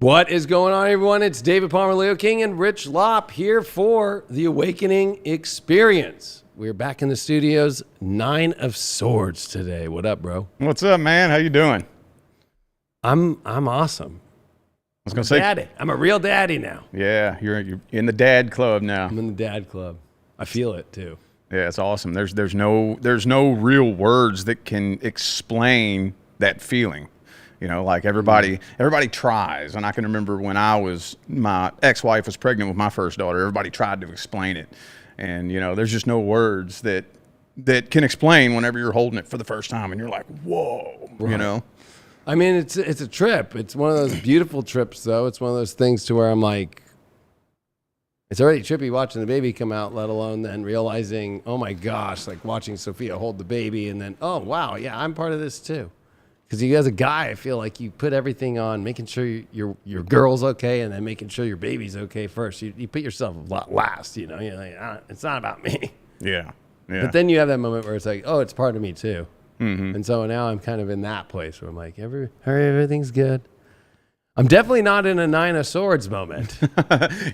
What is going on, everyone? It's David Palmer, Leo King, and Rich Lopp here for the Awakening Experience. We're back in the studios, 9 of Swords today. What up, bro? What's up, man? How you doing? I'm awesome. I was gonna say, daddy. I'm a real daddy now. Yeah, you're in the dad club now. I'm in the dad club. I feel it too. Yeah, it's awesome. There's no real words that can explain that feeling. You know, like everybody tries, and I can remember when my ex-wife was pregnant with my first daughter, everybody tried to explain it. And, you know, there's just no words that can explain whenever you're holding it for the first time and you're like, whoa, right. You know? I mean, it's a trip. It's one of those beautiful trips, though. It's one of those things to where I'm like, it's already trippy watching the baby come out, let alone then realizing, oh my gosh, like watching Sophia hold the baby and then, oh, wow, yeah, I'm part of this too. Because you as a guy, I feel like you put everything on making sure your girl's okay and then making sure your baby's okay first. You put yourself last, you know. You're like, it's not about me. Yeah. But then you have that moment where it's like, oh, it's part of me too. Mm-hmm. And so now I'm kind of in that place where I'm like, everything's good. I'm definitely not in a 9 of Swords moment.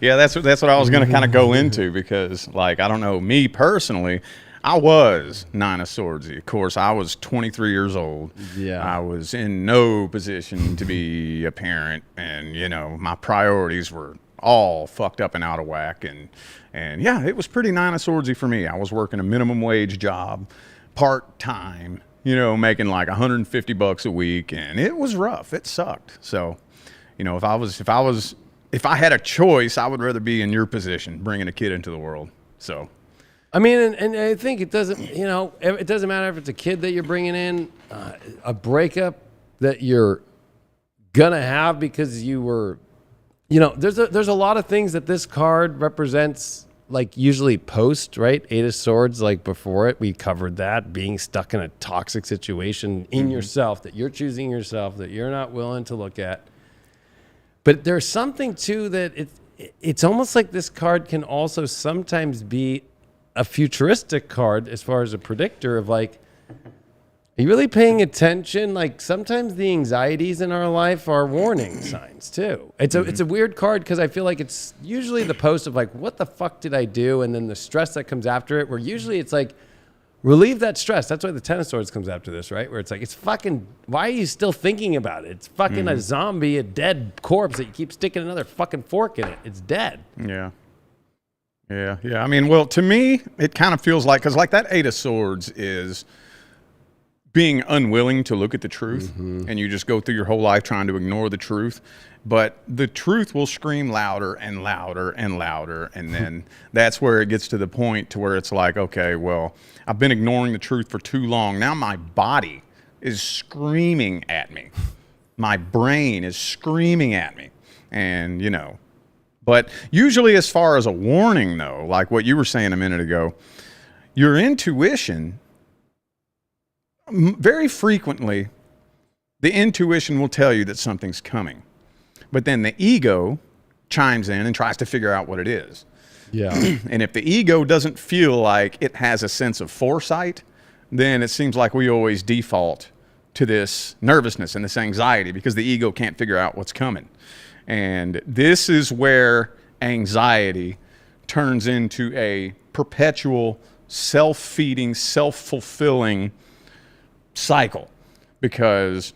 Yeah, that's what I was going to kind of go into because, like, I don't know, me personally, I was 9 of Swords. Of course, I was 23 years old. Yeah. I was in no position to be a parent, and, you know, my priorities were all fucked up and out of whack. And yeah, it was pretty 9 of Swordsy for me. I was working a minimum wage job, part-time, you know, making like $150 a week, and it was rough. It sucked. So, you know, if I had a choice, I would rather be in your position, bringing a kid into the world. So. I mean, and I think it doesn't, you know, it doesn't matter if it's a kid that you're bringing in, a breakup that you're going to have because you were, you know, there's a lot of things that this card represents, like usually post, right? 8 of Swords, like before it, we covered that, being stuck in a toxic situation in yourself, that you're choosing yourself, that you're not willing to look at. But there's something too that it's almost like this card can also sometimes be a futuristic card as far as a predictor of like, are you really paying attention? Like sometimes the anxieties in our life are warning signs too. It's a weird card because I feel like it's usually the post of like, what the fuck did I do? And then the stress that comes after it, where usually it's like, relieve that stress. That's why the 10 of Swords comes after this, right? Where it's like, it's fucking, why are you still thinking about it? It's fucking a zombie, a dead corpse that you keep sticking another fucking fork in it. It's dead. Yeah. Yeah. I mean, well, to me, it kind of feels like, because like that 8 of Swords is being unwilling to look at the truth, and you just go through your whole life trying to ignore the truth. But the truth will scream louder and louder and louder, and then that's where it gets to the point to where it's like, okay, well, I've been ignoring the truth for too long. Now my body is screaming at me. My brain is screaming at me, and, you know. But usually as far as a warning, though, like what you were saying a minute ago, your intuition, very frequently, the intuition will tell you that something's coming. But then the ego chimes in and tries to figure out what it is. Yeah. And if the ego doesn't feel like it has a sense of foresight, then it seems like we always default to this nervousness and this anxiety because the ego can't figure out what's coming. And this is where anxiety turns into a perpetual self-feeding, self-fulfilling cycle. Because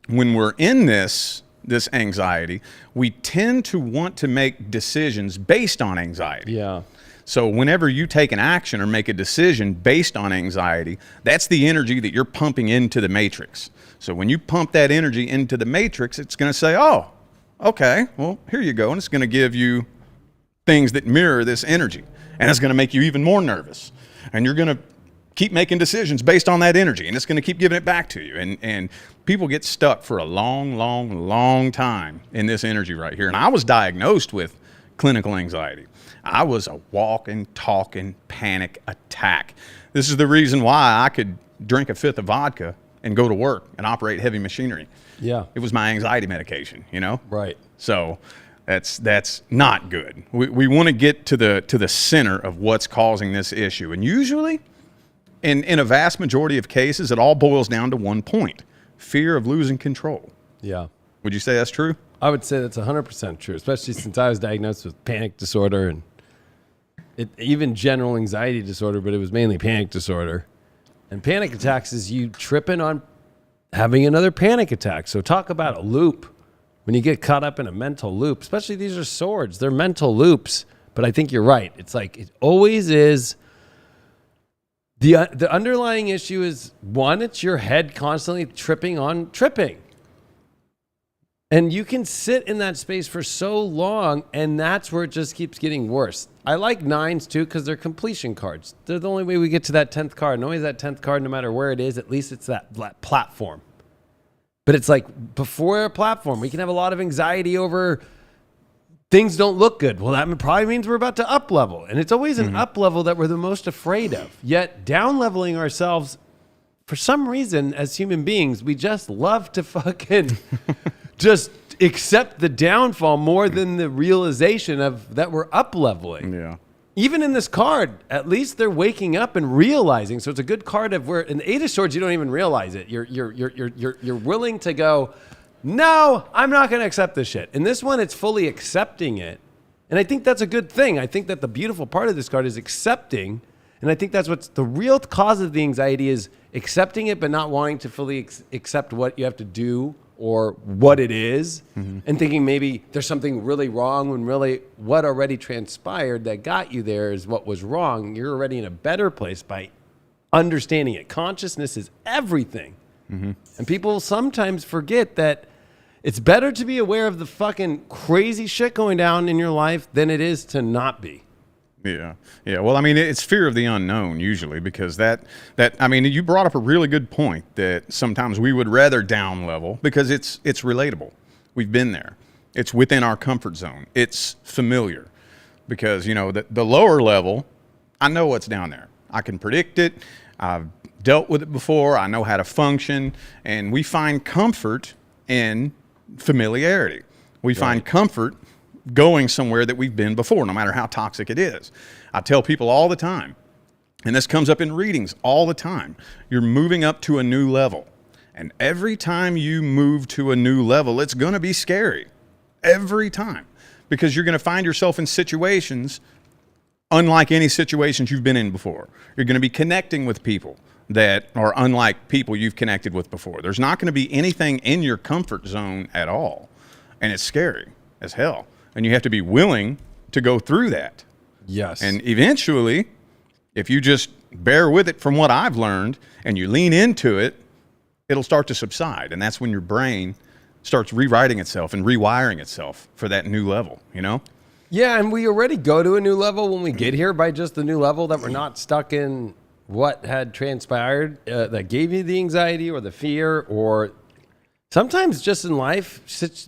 when we're in this anxiety, we tend to want to make decisions based on anxiety. Yeah. So whenever you take an action or make a decision based on anxiety, that's the energy that you're pumping into the matrix. So when you pump that energy into the matrix, it's going to say, oh, okay, well, here you go. And it's going to give you things that mirror this energy. And it's going to make you even more nervous. And you're going to keep making decisions based on that energy. And it's going to keep giving it back to you. And people get stuck for a long, long, long time in this energy right here. And I was diagnosed with clinical anxiety. I was a walking, talking panic attack. This is the reason why I could drink a fifth of vodka and go to work and operate heavy machinery. Yeah. It was my anxiety medication, you know? Right. So that's not good. We want to get to the center of what's causing this issue. And usually, in a vast majority of cases, it all boils down to one point: fear of losing control. Yeah. Would you say that's true? I would say that's 100% true, especially since I was diagnosed with panic disorder and even general anxiety disorder, but it was mainly panic disorder. And panic attacks is you tripping on having another panic attack. So talk about a loop. When you get caught up in a mental loop, especially these are swords, they're mental loops. But I think you're right. It's like it always is. The underlying issue is, one, it's your head constantly tripping on tripping. And you can sit in that space for so long, and that's where it just keeps getting worse. I like 9s too because they're completion cards. They're the only way we get to that 10th card. And always that 10th card, no matter where it is, at least it's that platform. But it's like before a platform, we can have a lot of anxiety over things don't look good. Well, that probably means we're about to up level. And it's always an up level that we're the most afraid of. Yet down leveling ourselves, for some reason, as human beings, we just love to fucking just accept the downfall more than the realization of that we're up leveling. Yeah. Even in this card, at least they're waking up and realizing. So it's a good card of where in the 8 of Swords, you don't even realize it. You're willing to go, no, I'm not going to accept this shit. In this one, it's fully accepting it. And I think that's a good thing. I think that the beautiful part of this card is accepting. And I think that's what's the real cause of the anxiety is accepting it, but not wanting to fully accept what you have to do or what it is, and thinking maybe there's something really wrong when really what already transpired that got you there is what was wrong. You're already in a better place by understanding it. Consciousness is everything. And people sometimes forget that it's better to be aware of the fucking crazy shit going down in your life than it is to not be. Yeah. Yeah. Well, I mean, it's fear of the unknown usually because I mean, you brought up a really good point that sometimes we would rather down level because it's relatable. We've been there. It's within our comfort zone. It's familiar because, you know, the lower level, I know what's down there. I can predict it. I've dealt with it before. I know how to function, and we find comfort in familiarity. We find comfort going somewhere that we've been before, no matter how toxic it is. I tell people all the time, and this comes up in readings all the time, you're moving up to a new level. And every time you move to a new level, it's going to be scary. Every time. Because you're going to find yourself in situations unlike any situations you've been in before. You're going to be connecting with people that are unlike people you've connected with before. There's not going to be anything in your comfort zone at all. And it's scary as hell. And you have to be willing to go through that. Yes. And eventually, if you just bear with it from what I've learned and you lean into it, it'll start to subside. And that's when your brain starts rewriting itself and rewiring itself for that new level, you know? Yeah, and we already go to a new level when we get here by just the new level that we're not stuck in what had transpired that gave you the anxiety or the fear or sometimes just in life,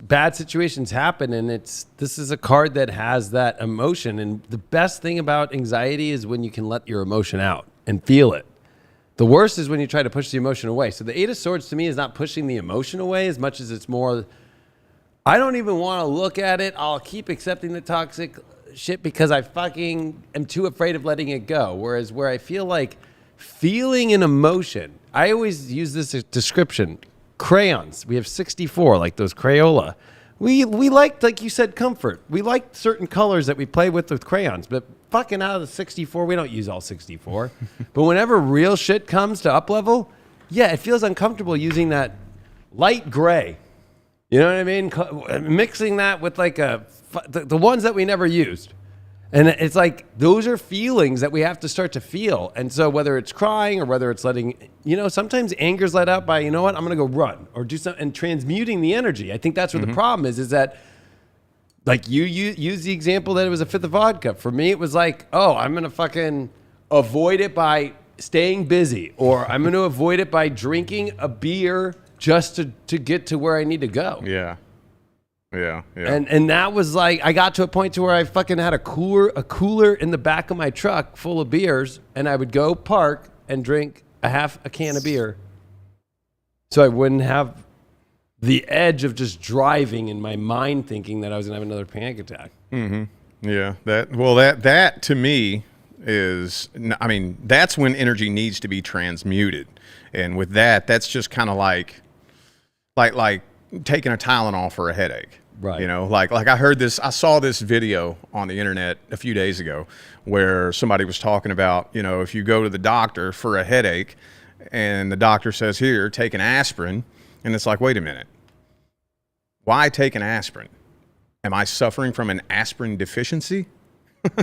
bad situations happen, and this is a card that has that emotion. And the best thing about anxiety is when you can let your emotion out and feel it. The worst is when you try to push the emotion away. So the 8 of Swords to me is not pushing the emotion away as much as it's more, I don't even want to look at it. I'll keep accepting the toxic shit because I fucking am too afraid of letting it go. Whereas where I feel like feeling an emotion, I always use this description. Crayons. We have 64, like those Crayola. We like you said, comfort. We like certain colors that we play with crayons, but fucking out of the 64, we don't use all 64. But whenever real shit comes to up level, yeah, it feels uncomfortable using that light gray. You know what I mean? Mixing that with like the ones that we never used. And it's like, those are feelings that we have to start to feel. And so whether it's crying or whether it's letting, you know, sometimes anger's let out by, you know what, I'm going to go run or do something and transmuting the energy. I think that's where the problem is that like you use the example that it was a fifth of vodka. For me, it was like, oh, I'm going to fucking avoid it by staying busy, or I'm going to avoid it by drinking a beer just to get to where I need to go. Yeah. Yeah. And that was like, I got to a point to where I fucking had a cooler in the back of my truck full of beers, and I would go park and drink half a can of beer so I wouldn't have the edge of just driving in my mind thinking that I was gonna have another panic attack. Yeah. That to me is, I mean, that's when energy needs to be transmuted. And with that's just kind of like taking a Tylenol for a headache. Right. You know, like I saw this video on the internet a few days ago where somebody was talking about, you know, if you go to the doctor for a headache and the doctor says, here, take an aspirin. And it's like, wait a minute. Why take an aspirin? Am I suffering from an aspirin deficiency?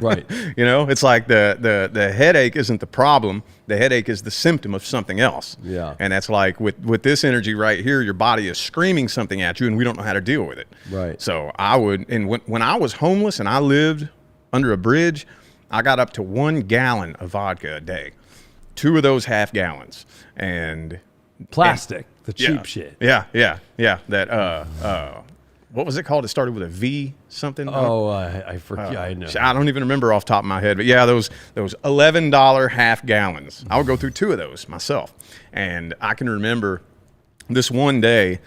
Right. You know, it's like the headache isn't the problem. The headache is the symptom of something else. Yeah. And that's like with this energy right here, your body is screaming something at you and we don't know how to deal with it. Right. So I would, and when I was homeless and I lived under a bridge, I got up to 1 gallon of vodka a day, 2 of those half gallons, and Plastic, the cheap yeah, shit. Yeah. That, what was it called? It started with a V something. Oh, I forget. I know. I don't even remember off the top of my head, but yeah, those $11 half gallons. I would go through 2 of those myself. And I can remember this one day,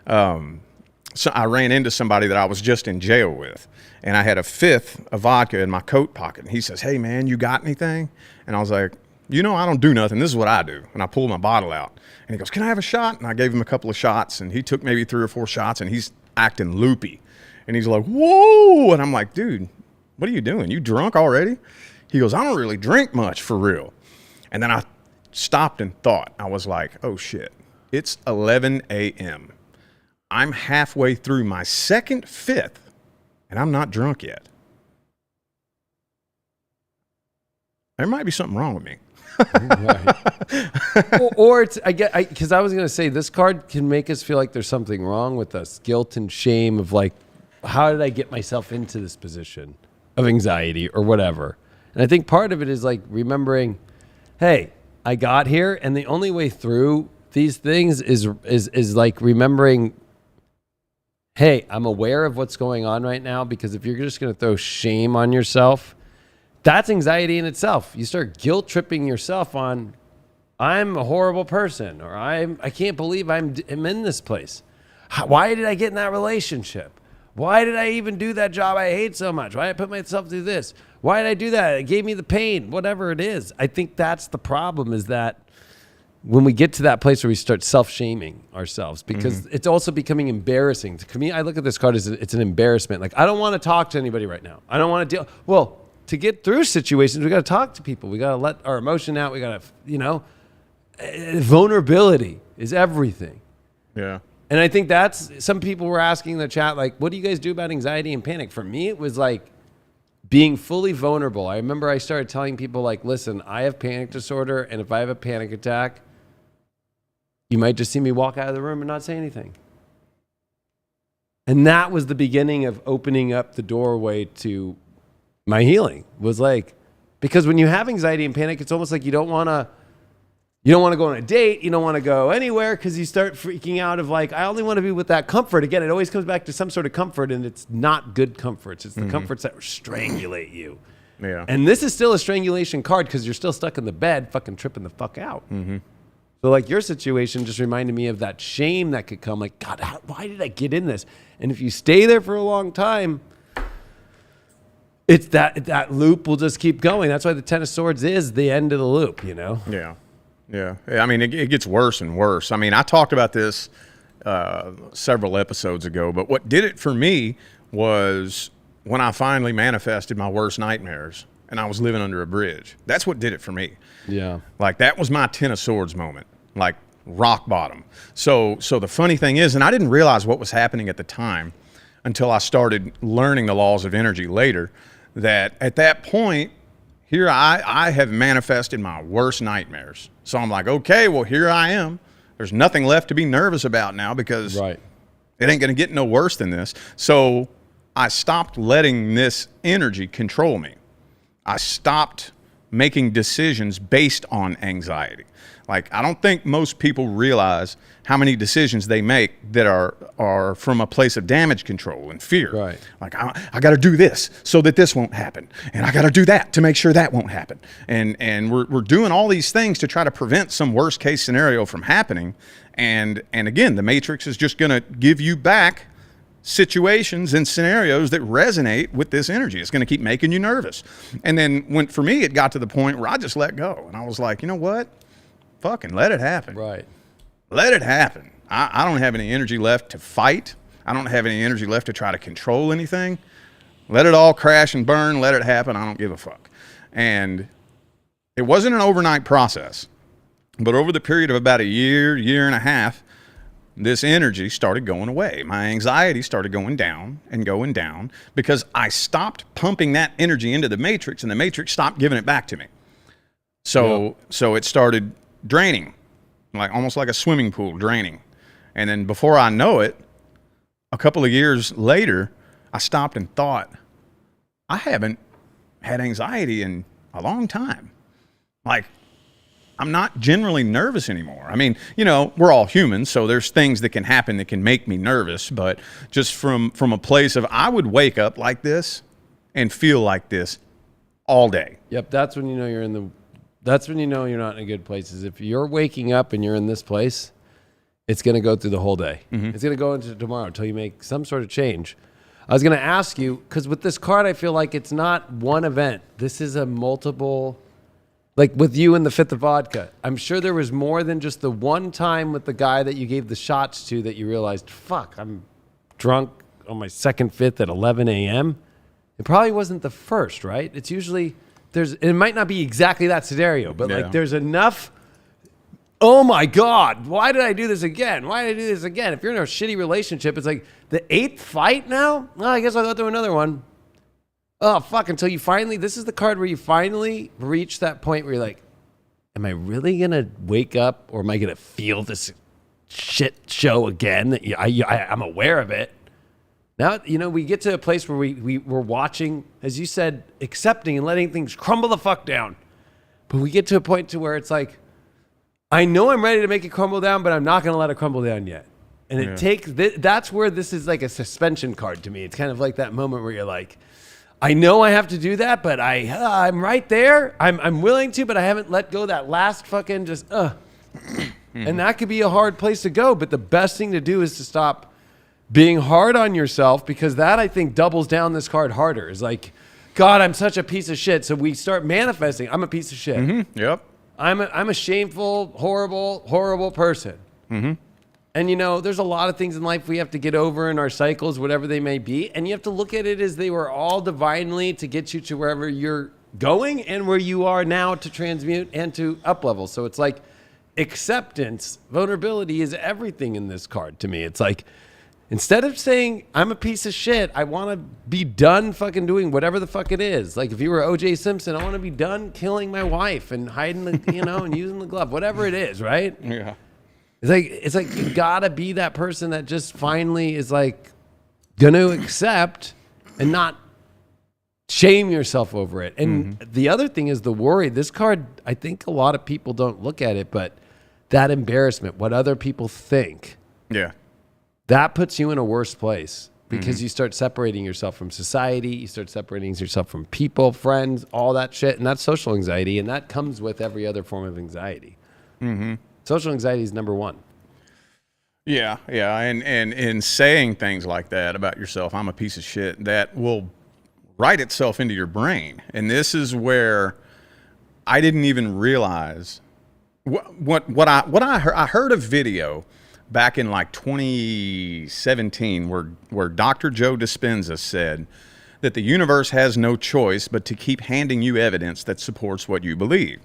so I ran into somebody that I was just in jail with, and I had a 5th of vodka in my coat pocket. And he says, hey man, you got anything? And I was like, you know, I don't do nothing. This is what I do. And I pulled my bottle out and he goes, can I have a shot? And I gave him a couple of shots and he took maybe 3 or 4 shots and he's acting loopy. And he's like, whoa. And I'm like, dude, what are you doing? You drunk already? He goes, I don't really drink much for real. And then I stopped and thought. I was like, oh shit, it's 11 a.m. I'm halfway through my 2nd 5th and I'm not drunk yet. There might be something wrong with me. Right. or it's because I was gonna say this card can make us feel like there's something wrong with us, guilt and shame of like, how did I get myself into this position of anxiety or whatever? And I think part of it is like remembering, hey, I got here, and the only way through these things is like remembering, hey, I'm aware of what's going on right now, because if you're just gonna throw shame on yourself, that's anxiety in itself. You start guilt tripping yourself on, I'm a horrible person, or I can't believe I'm in this place. Why did I get in that relationship? Why did I even do that job I hate so much? Why did I put myself through this? Why did I do that? It gave me the pain, whatever it is. I think that's the problem, is that when we get to that place where we start self-shaming ourselves, because it's also becoming embarrassing. To me, I look at this card as it's an embarrassment. Like, I don't want to talk to anybody right now. I don't want to deal. Well, to get through situations, we got to talk to people. We got to let our emotion out. We got to, vulnerability is everything. Yeah. And I think that's, some people were asking in the chat, like, what do you guys do about anxiety and panic? For me, it was like being fully vulnerable. I remember I started telling people, like, listen, I have panic disorder, and if I have a panic attack, you might just see me walk out of the room and not say anything. And that was the beginning of opening up the doorway to my healing. Was like, because when you have anxiety and panic, it's almost like you don't want to go on a date. You don't want to go anywhere, because you start freaking out of like, I only want to be with that comfort. Again, it always comes back to some sort of comfort, and it's not good comforts. It's the comforts that strangulate you. Yeah. And this is still a strangulation card, because you're still stuck in the bed fucking tripping the fuck out. So like your situation just reminded me of that shame that could come, like, God, why did I get in this? And if you stay there for a long time, it's that loop will just keep going. That's why the 10 of Swords is the end of the loop, Yeah. I mean, it gets worse and worse. I mean, I talked about this several episodes ago, but what did it for me was when I finally manifested my worst nightmares and I was living under a bridge. That's what did it for me. Yeah. Like, that was my 10 of Swords moment, like rock bottom. So the funny thing is, and I didn't realize what was happening at the time until I started learning the laws of energy later, that at that point, here I have manifested my worst nightmares. So I'm like, okay, well, here I am. There's nothing left to be nervous about now, because it ain't going to get no worse than this. So I stopped letting this energy control me. I stopped making decisions based on anxiety. Like, I don't think most people realize how many decisions they make that are from a place of damage control and fear. Right. Like, I got to do this so that this won't happen, and I got to do that to make sure that won't happen. And we're doing all these things to try to prevent some worst case scenario from happening. And again, the Matrix is just going to give you back situations and scenarios that resonate with this energy. It's going to keep making you nervous. And then for me, it got to the point where I just let go, and I was like, you know what? Fucking let it happen. Right. Let it happen. I don't have any energy left to fight. I don't have any energy left to try to control anything. Let it all crash and burn. Let it happen. I don't give a fuck. And it wasn't an overnight process, but over the period of about a year, year and a half, this energy started going away. My anxiety started going down because I stopped pumping that energy into the matrix, and the matrix stopped giving it back to me. So it started draining, like almost like a swimming pool draining. And then before I know it, a couple of years later, I stopped and thought, I haven't had anxiety in a long time. Like, I'm not generally nervous anymore. I mean, you know, we're all humans, so there's things that can happen that can make me nervous, but just from a place of, I would wake up like this and feel like this all day. Yep, that's when you know that's when you know you're not in a good place. Is if you're waking up and you're in this place, it's going to go through the whole day. Mm-hmm. It's going to go into tomorrow until you make some sort of change. I was going to ask you, because with this card, I feel like it's not one event. This is a multiple... Like with you and the fifth of vodka, I'm sure there was more than just the one time with the guy that you gave the shots to that you realized, fuck, I'm drunk on my second fifth at 11 a.m. It probably wasn't the first, right? It's usually, it might not be exactly that scenario, but like there's enough, oh my God, why did I do this again? Why did I do this again? If you're in a shitty relationship, it's like the 8th fight now? Oh, I guess I'll go through another one. Oh, fuck, until you finally, this is the card where you finally reach that point where you're like, am I really going to wake up or am I going to feel this shit show again? I'm aware of it. Now, you know, we get to a place where we're watching, as you said, accepting and letting things crumble the fuck down. But we get to a point to where it's like, I know I'm ready to make it crumble down, but I'm not going to let it crumble down yet. And it takes, that's where this is like a suspension card to me. It's kind of like that moment where you're like, I know I have to do that, but I'm right there. I'm willing to, but I haven't let go that last fucking just, And that could be a hard place to go, but the best thing to do is to stop being hard on yourself, because that, I think, doubles down this card harder. It's like, God, I'm such a piece of shit. So we start manifesting, I'm a piece of shit. Mm-hmm. Yep. I'm a shameful, horrible person. Mm-hmm. And, you know, there's a lot of things in life we have to get over in our cycles, whatever they may be. And you have to look at it as they were all divinely to get you to wherever you're going and where you are now to transmute and to up level. So it's like acceptance, vulnerability is everything in this card to me. It's like, instead of saying, I'm a piece of shit, I want to be done fucking doing whatever the fuck it is. Like if you were O.J. Simpson, I want to be done killing my wife and hiding the, you know, and using the glove, whatever it is, right? Yeah. It's like you gotta be that person that just finally is like gonna accept and not shame yourself over it. And the other thing is the worry. This card, I think a lot of people don't look at it, but that embarrassment, what other people think, that puts you in a worse place because you start separating yourself from society, you start separating yourself from people, friends, all that shit, and that's social anxiety, and that comes with every other form of anxiety. Social anxiety is number one. Yeah. And in saying things like that about yourself, I'm a piece of shit, that will write itself into your brain. And this is where I didn't even realize what I heard. I heard a video back in like 2017 where Dr. Joe Dispenza said that the universe has no choice but to keep handing you evidence that supports what you believe.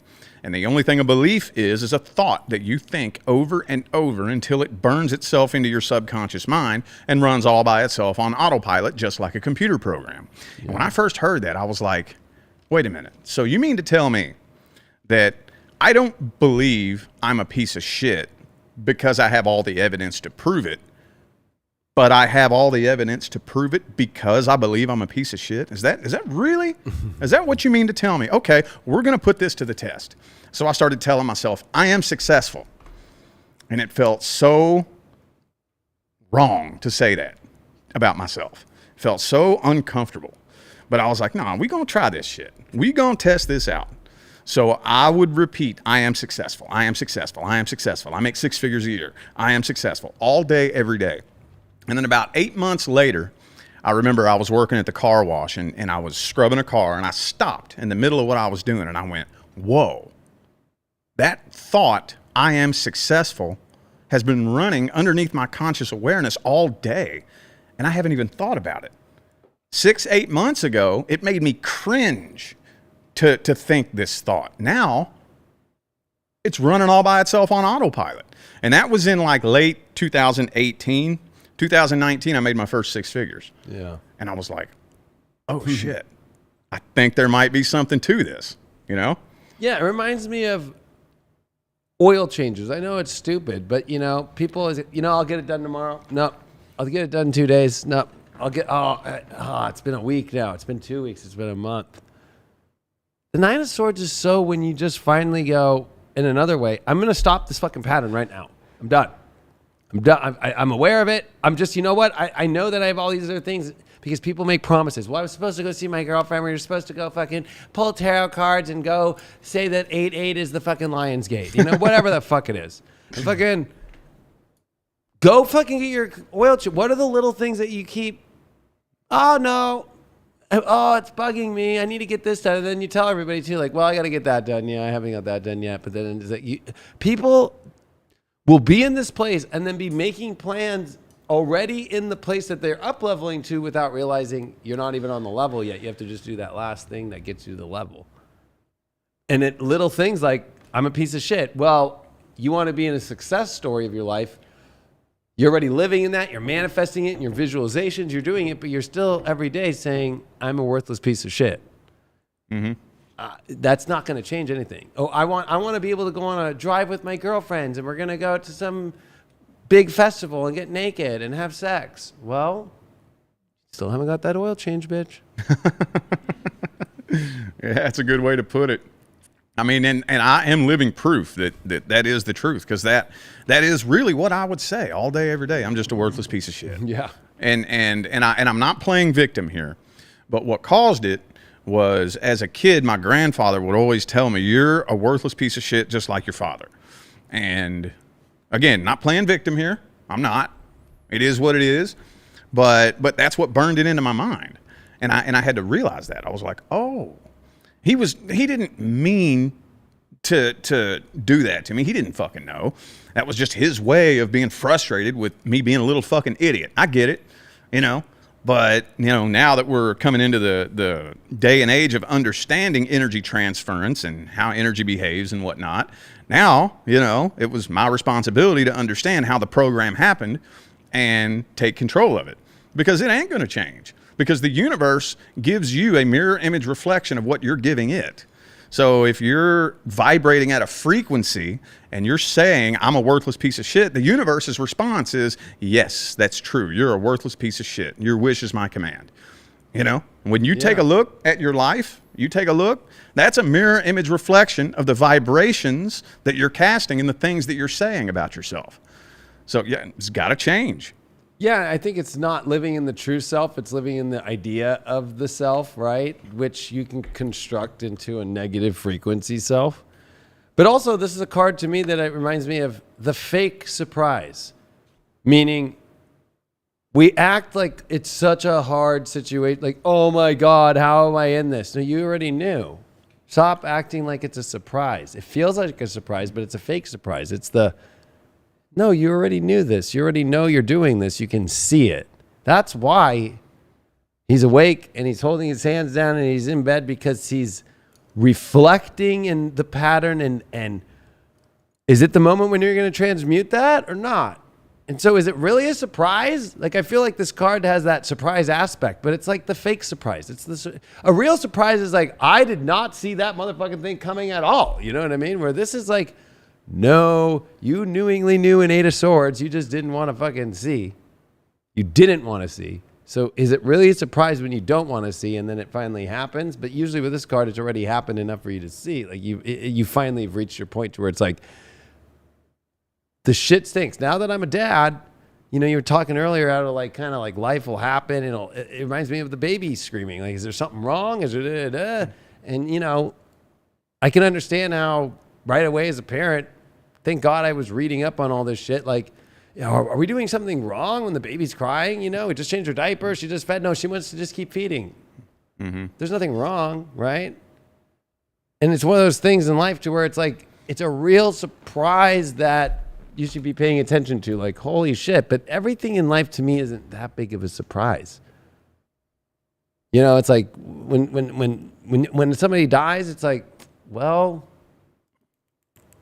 And the only thing a belief is a thought that you think over and over until it burns itself into your subconscious mind and runs all by itself on autopilot, just like a computer program. Yeah. And when I first heard that, I was like, wait a minute. So you mean to tell me that I don't believe I'm a piece of shit because I have all the evidence to prove it, but I have all the evidence to prove it because I believe I'm a piece of shit? Is that really? Is that what you mean to tell me? Okay, we're going to put this to the test. So I started telling myself, I am successful. And it felt so wrong to say that about myself. It felt so uncomfortable. But I was like, no, we're going to try this shit. We're going to test this out. So I would repeat, I am successful. I am successful. I am successful. I make 6 figures a year. I am successful all day, every day. And then about 8 months later, I remember I was working at the car wash and I was scrubbing a car, and I stopped in the middle of what I was doing and I went, whoa, that thought, I am successful, has been running underneath my conscious awareness all day. and I haven't even thought about it. 6-8 months ago, it made me cringe to think this thought. Now, it's running all by itself on autopilot. And that was in like late 2018. 2019, I made my first 6 figures. Yeah. And I was like, oh shit, I think there might be something to this, you know? Yeah, it reminds me of oil changes. I know it's stupid, but you know, people is, you know, I'll get it done tomorrow. No, I'll get it done in 2 days. No, I'll get, it's been a week now. It's been 2 weeks. It's been a month. The Nine of Swords is so when you just finally go in another way, I'm going to stop this fucking pattern right now. I'm done. I'm done. I'm aware of it. I'm just, you know what? I know that I have all these other things because people make promises. Well, I was supposed to go see my girlfriend. We were supposed to go fucking pull tarot cards and go say that 8-8 is the fucking Lion's Gate. You know, whatever the fuck it is. And fucking go fucking get your oil change. What are the little things that you keep? Oh, no. Oh, it's bugging me. I need to get this done. And then you tell everybody too, like, well, I got to get that done. Yeah, I haven't got that done yet. But then it's like people will be in this place and then be making plans already in the place that they're up leveling to without realizing you're not even on the level yet. You have to just do that last thing that gets you to the level. And it little things like, I'm a piece of shit. Well, you want to be in a success story of your life. You're already living in that. You're manifesting it in your visualizations. You're doing it, but you're still every day saying, I'm a worthless piece of shit. Mm-hmm. That's not going to change anything. Oh, I want to be able to go on a drive with my girlfriends and we're going to go to some big festival and get naked and have sex. Well, still haven't got that oil change, bitch. Yeah, that's a good way to put it. I mean, and I am living proof that is the truth, because that is really what I would say all day, every day. I'm just a worthless piece of shit. Yeah. And I'm not playing victim here, but what caused it was, as a kid, my grandfather would always tell me, you're a worthless piece of shit just like your father. And again, not playing victim here. I'm not. It is what it is. But that's what burned it into my mind. And I had to realize that. I was like, oh, he didn't mean to do that to me. He didn't fucking know. That was just his way of being frustrated with me being a little fucking idiot. I get it, you know. But, you know, now that we're coming into the day and age of understanding energy transference and how energy behaves and whatnot, now, you know, it was my responsibility to understand how the program happened and take control of it. Because it ain't going to change. Because the universe gives you a mirror image reflection of what you're giving it. So if you're vibrating at a frequency and you're saying, I'm a worthless piece of shit, the universe's response is, yes, that's true. You're a worthless piece of shit. Your wish is my command. You know, when you take a look at your life, that's a mirror image reflection of the vibrations that you're casting and the things that you're saying about yourself. So yeah, it's got to change. Yeah, I think it's not living in the true self. It's living in the idea of the self, right? Which you can construct into a negative frequency self. But also, this is a card to me that it reminds me of the fake surprise. Meaning, we act like it's such a hard situation. Like, oh my God, how am I in this? No, you already knew. Stop acting like it's a surprise. It feels like a surprise, but it's a fake surprise. It's no, you already knew this. You already know you're doing this. You can see it. That's why he's awake and he's holding his hands down and he's in bed, because he's reflecting in the pattern. And is it the moment when you're going to transmute that or not? And so is it really a surprise? Like, I feel like this card has that surprise aspect, but it's like the fake surprise. A real surprise is like, I did not see that motherfucking thing coming at all. You know what I mean? Where this is like, no, you knowingly knew an 8 of Swords. You just didn't want to fucking see. You didn't want to see. So is it really a surprise when you don't want to see and then it finally happens? But usually with this card, it's already happened enough for you to see. Like you finally have reached your point to where it's like, the shit stinks. Now that I'm a dad, you know, you were talking earlier out of like kind of like life will happen. It reminds me of the baby screaming. Like, is there something wrong? Is there And, you know, I can understand how right away as a parent, thank God I was reading up on all this shit. Like, you know, are we doing something wrong when the baby's crying? You know, we just changed her diaper. She just fed. No, she wants to just keep feeding. Mm-hmm. There's nothing wrong, right? And it's one of those things in life to where it's like, it's a real surprise that you should be paying attention to. Like, holy shit. But everything in life to me isn't that big of a surprise. You know, it's like when somebody dies, it's like, well,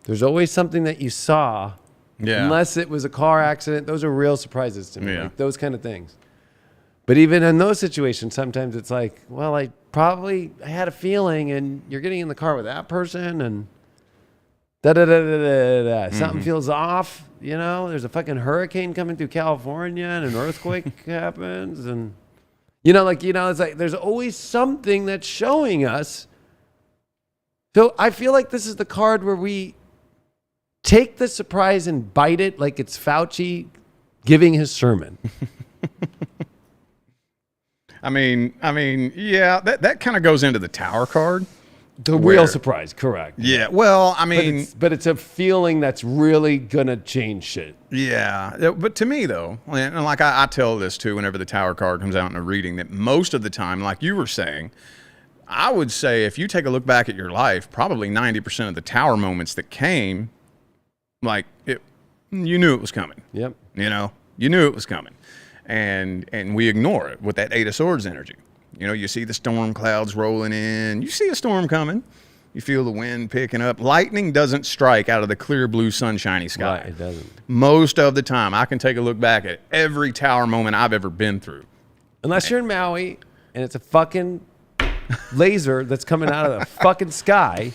there's always something that you saw. Yeah. Unless it was a car accident. Those are real surprises to me. Yeah. Like those kind of things. But even in those situations, sometimes it's like, well, I had a feeling, and you're getting in the car with that person, and something feels off. You know, there's a fucking hurricane coming through California, and an earthquake happens, and it's like there's always something that's showing us. So I feel like this is the card where we take the surprise and bite it like it's Fauci giving his sermon. I mean, yeah, that kind of goes into the Tower card. The real surprise, correct. Yeah, well, I mean... But it's a feeling that's really going to change shit. Yeah, but to me, though, and like I tell this, too, whenever the Tower card comes out in a reading, that most of the time, like you were saying, I would say if you take a look back at your life, probably 90% of the Tower moments that came, like, you knew it was coming. Yep. You know, you knew it was coming. And we ignore it with that Eight of Swords energy. You know, you see the storm clouds rolling in. You see a storm coming. You feel the wind picking up. Lightning doesn't strike out of the clear blue sunshiny sky. Right, it doesn't. Most of the time, I can take a look back at every Tower moment I've ever been through. Unless you're in Maui and it's a fucking laser that's coming out of the fucking sky.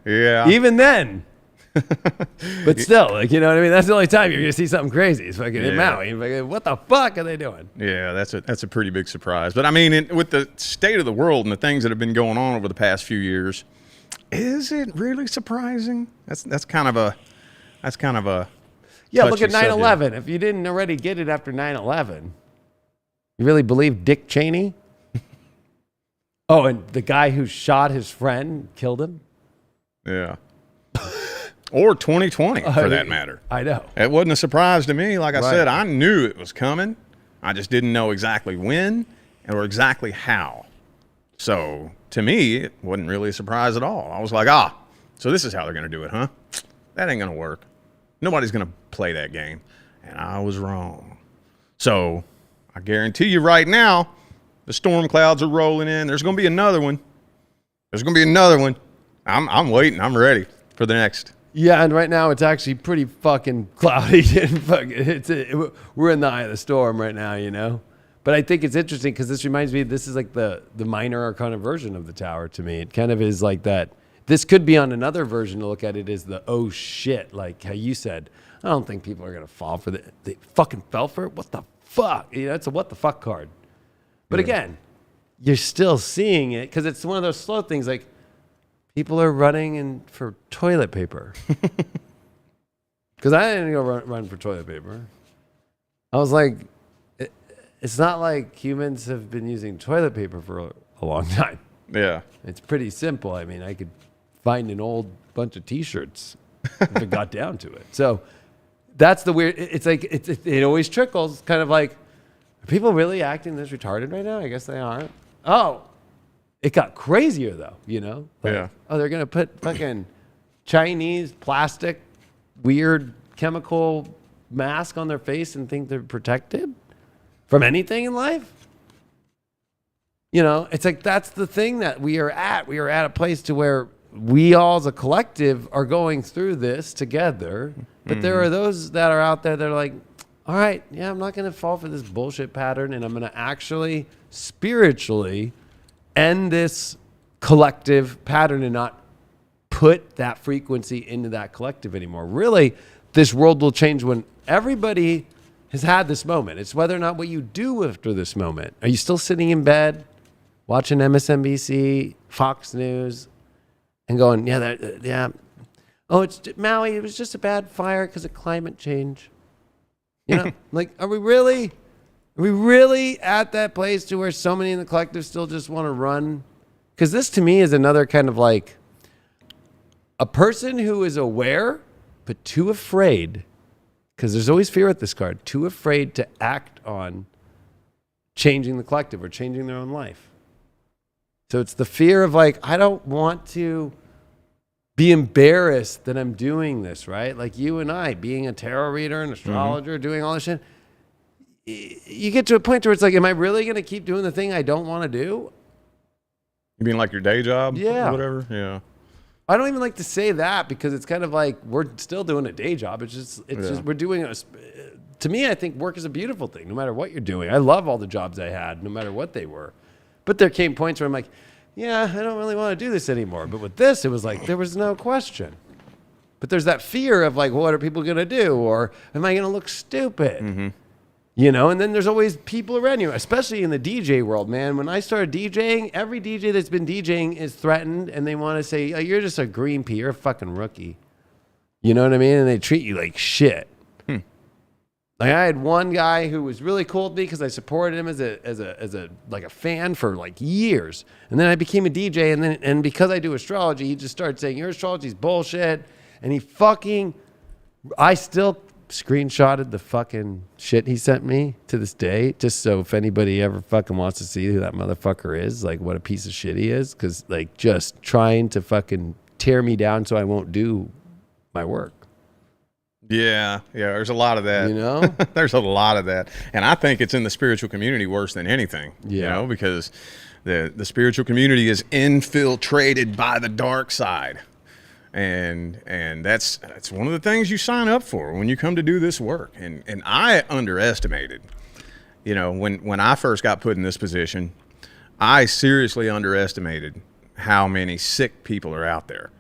Yeah. Even then. But still, like, you know what I mean? That's the only time you're going to see something crazy. It's fucking in Maui. Like, what the fuck are they doing? Yeah, that's a pretty big surprise. But I mean, with the state of the world and the things that have been going on over the past few years, is it really surprising? That's kind of a yeah. Look at touchy 9/11. subject. If you didn't already get it after 9/11, you really believe Dick Cheney? Oh, and the guy who shot his friend killed him? Yeah. Or 2020, for that matter. I know. It wasn't a surprise to me. Like I said, I knew it was coming. I just didn't know exactly when or exactly how. So, to me, it wasn't really a surprise at all. I was like, so this is how they're going to do it, huh? That ain't going to work. Nobody's going to play that game. And I was wrong. So, I guarantee you right now, the storm clouds are rolling in. There's going to be another one. I'm waiting. I'm ready for the next. Yeah, and right now it's actually pretty fucking cloudy. We're in the eye of the storm right now, you know? But I think it's interesting because this reminds me, this is like the minor arcana version of the Tower to me. It kind of is like that. This could be on another version to look at it as the, oh shit, like how you said. I don't think people are going to fall for it. They fucking fell for it? What the fuck? You know, it's a what the fuck card. But again, you're still seeing it because it's one of those slow things like, people are running for toilet paper. Because I didn't go run for toilet paper. I was like, it's not like humans have been using toilet paper for a long time. Yeah. It's pretty simple. I mean, I could find an old bunch of T-shirts if it got down to it. So that's the weird, it's like, it always trickles. Kind of like, are people really acting this retarded right now? I guess they aren't. Oh. It got crazier though, you know? Like, yeah. Oh, they're going to put fucking Chinese plastic, weird chemical mask on their face and think they're protected from anything in life? You know, it's like that's the thing that we are at. We are at a place to where we all as a collective are going through this together. But there are those that are out there that are like, all right, yeah, I'm not going to fall for this bullshit pattern and I'm going to actually spiritually end this collective pattern and not put that frequency into that collective anymore. Really, this world will change when everybody has had this moment. It's whether or not what you do after this moment. Are you still sitting in bed watching MSNBC, Fox News, and going, yeah. Oh, it's Maui. It was just a bad fire because of climate change. You know, like, are we really at that place to where so many in the collective still just want to run? Because this to me is another kind of like a person who is aware, but too afraid, because there's always fear with this card, too afraid to act on changing the collective or changing their own life. So it's the fear of like, I don't want to be embarrassed that I'm doing this, right? Like you and I, being a tarot reader, an astrologer, doing all this shit. You get to a point where it's like, am I really going to keep doing the thing I don't want to do? You mean like your day job? Yeah. Or whatever? Yeah. I don't even like to say that because it's kind of like we're still doing a day job. It's just we're doing to me, I think work is a beautiful thing, no matter what you're doing. I love all the jobs I had, no matter what they were. But there came points where I'm like, yeah, I don't really want to do this anymore. But with this, it was like, there was no question. But there's that fear of like, what are people going to do? Or am I going to look stupid? You know, and then there's always people around you, especially in the DJ world, man. When I started DJing, every DJ that's been DJing is threatened and they want to say, oh, you're just a green pea, you're a fucking rookie. You know what I mean? And they treat you like shit. Like I had one guy who was really cool with me because I supported him as a like a fan for like years. And then I became a DJ and because I do astrology, he just started saying, your astrology's bullshit. And I still screenshotted the fucking shit he sent me to this day, just so if anybody ever fucking wants to see who that motherfucker is, like what a piece of shit he is, because like just trying to fucking tear me down so I won't do my work. Yeah, there's a lot of that. You know? There's a lot of that. And I think it's in the spiritual community worse than anything. You know, because the spiritual community is infiltrated by the dark side. And that's one of the things you sign up for when you come to do this work. And I underestimated, you know, when I first got put in this position, I seriously underestimated how many sick people are out there.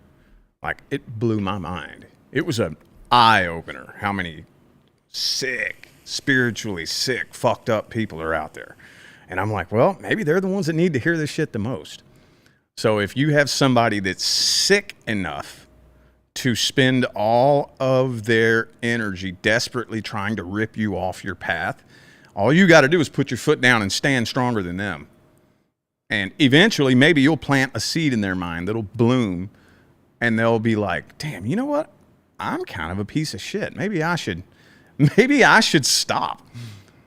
Like, it blew my mind. It was an eye-opener how many sick, spiritually sick, fucked up people are out there. And I'm like, well, maybe they're the ones that need to hear this shit the most. So if you have somebody that's sick enough to spend all of their energy desperately trying to rip you off your path, all you got to do is put your foot down and stand stronger than them. And eventually, maybe you'll plant a seed in their mind that'll bloom, and they'll be like, damn, you know what? I'm kind of a piece of shit. Maybe I should stop.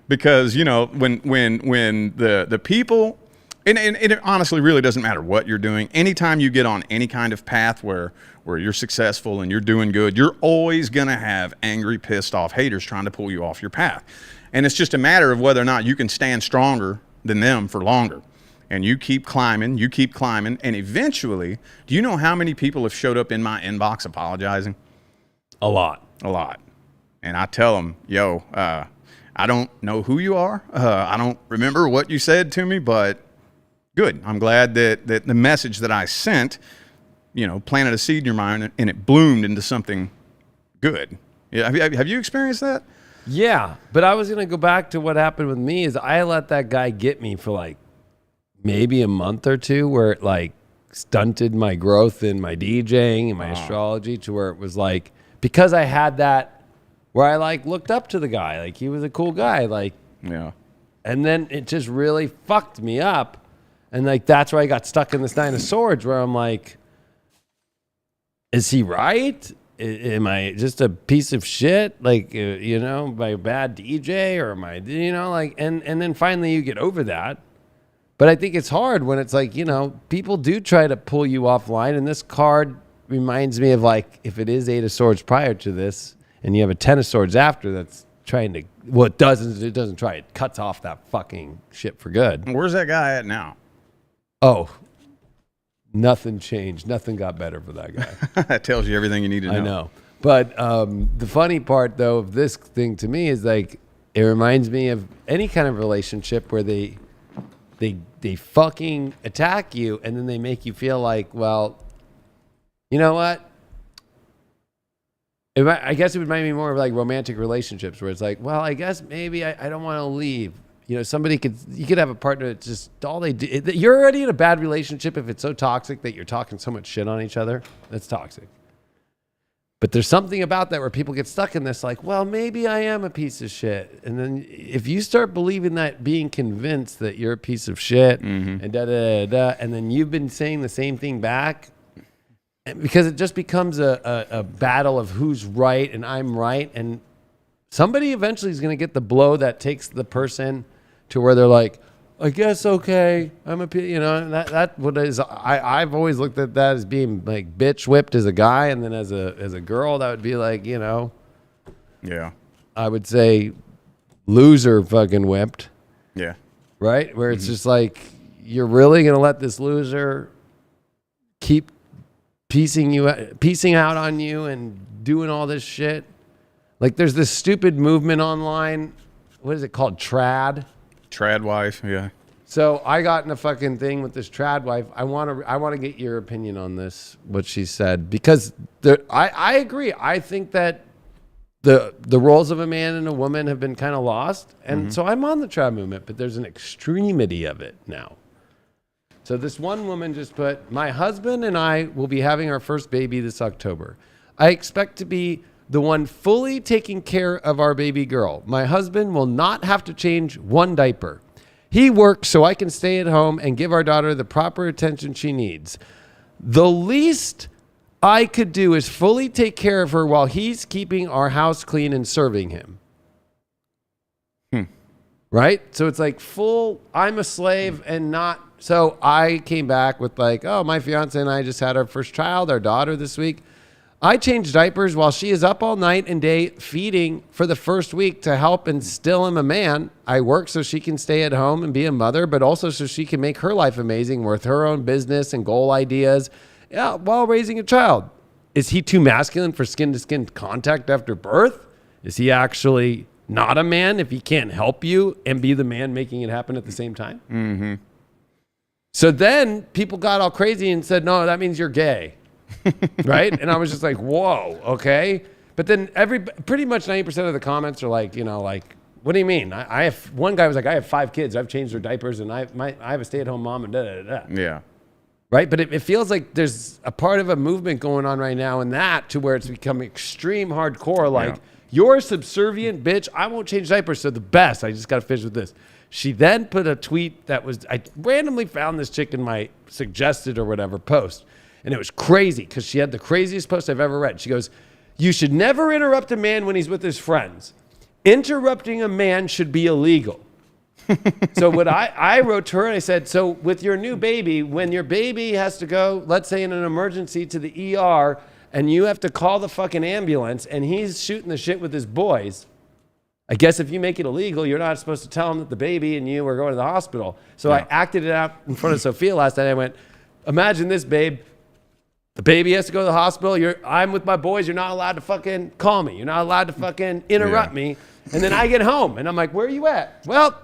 Because, you know, when the people, and it honestly really doesn't matter what you're doing. Anytime you get on any kind of path where you're successful and you're doing good, you're always going to have angry, pissed off haters trying to pull you off your path. And it's just a matter of whether or not you can stand stronger than them for longer. And you keep climbing, and eventually, do you know how many people have showed up in my inbox apologizing? A lot. And I tell them, yo, I don't know who you are. I don't remember what you said to me, but good. I'm glad that the message that I sent, you know, planted a seed in your mind and it bloomed into something good. Yeah, have you experienced that? Yeah, but I was going to go back to what happened with me is I let that guy get me for like maybe a month or two where it like stunted my growth in my DJing and my astrology to where it was like, because I had that where I like looked up to the guy, like he was a cool guy, like, yeah. And then it just really fucked me up. And like, that's where I got stuck in this Nine of Swords where I'm like, is he right? Am I just a piece of shit? Like, you know, by a bad DJ or am I, you know, like, and then finally you get over that. But I think it's hard when it's like, you know, people do try to pull you offline. And this card reminds me of like, if it is Eight of Swords prior to this and you have a Ten of Swords after that's trying to, well, it doesn't try. It cuts off that fucking shit for good. Where's that guy at now? Oh, nothing changed. Nothing got better for that guy. That tells you everything you need to know. I know. But the funny part though of this thing to me is like, it reminds me of any kind of relationship where they fucking attack you and then they make you feel like, well, you know what? I guess it would remind me more of like romantic relationships where it's like, well, I guess maybe I don't want to leave. You know, you could have a partner that's just all they do. You're already in a bad relationship if it's so toxic that you're talking so much shit on each other. That's toxic. But there's something about that where people get stuck in this like, well, maybe I am a piece of shit. And then if you start believing that, being convinced that you're a piece of shit and and then you've been saying the same thing back, because it just becomes a battle of who's right and I'm right. And somebody eventually is going to get the blow that takes the person to where they're like, I guess okay. I'm a, you know, that what is. I've always looked at that as being like bitch whipped as a guy, and then as a girl, that would be like, you know, Yeah. I would say loser fucking whipped, Yeah. right? Where it's just like, you're really gonna let this loser keep piecing out on you and doing all this shit? Like, there's this stupid movement online. What is it called? Trad. Trad wife. Yeah. So I got in a fucking thing with this trad wife. I want to get your opinion on this, what she said, because I agree. I think that the roles of a man and a woman have been kind of lost. And so I'm on the trad movement, but there's an extremity of it now. So this one woman just put, my husband and I will be having our first baby this October. I expect to be the one fully taking care of our baby girl. My husband will not have to change one diaper. He works so I can stay at home and give our daughter the proper attention she needs. The least I could do is fully take care of her while he's keeping our house clean and serving him. Right? So it's like full, I'm a slave and not. So I came back with like, oh, my fiance and I just had our first child, our daughter this week. I change diapers while she is up all night and day feeding for the first week to help instill him a man. I work so she can stay at home and be a mother, but also so she can make her life amazing with her own business and goal ideas, while raising a child. Is he too masculine for skin-to-skin contact after birth? Is he actually not a man if he can't help you and be the man making it happen at the same time? Mm-hmm. So then people got all crazy and said, no, that means you're gay. Right? And I was just like, whoa, okay. But then pretty much 90% of the comments are like, you know, like, what do you mean? I have, one guy was like, I have 5 kids. I've changed their diapers and I have a stay-at-home mom and da-da-da-da. Yeah. Right? But it feels like there's a part of a movement going on right now in that to where it's become extreme hardcore. Like, you're a subservient bitch. I won't change diapers. So the best. I just got to finish with this. She then put a tweet that was, I randomly found this chick in my suggested or whatever post. And it was crazy because she had the craziest post I've ever read. She goes, you should never interrupt a man when he's with his friends. Interrupting a man should be illegal. So what I wrote to her, and I said, so with your new baby, when your baby has to go, let's say in an emergency to the ER, and you have to call the fucking ambulance, and he's shooting the shit with his boys, I guess if you make it illegal, you're not supposed to tell him that the baby and you are going to the hospital. So I acted it out in front of Sophia last night. I went, imagine this, babe. The baby has to go to the hospital. I'm with my boys. You're not allowed to fucking call me. You're not allowed to fucking interrupt me. And then I get home, and I'm like, where are you at? Well,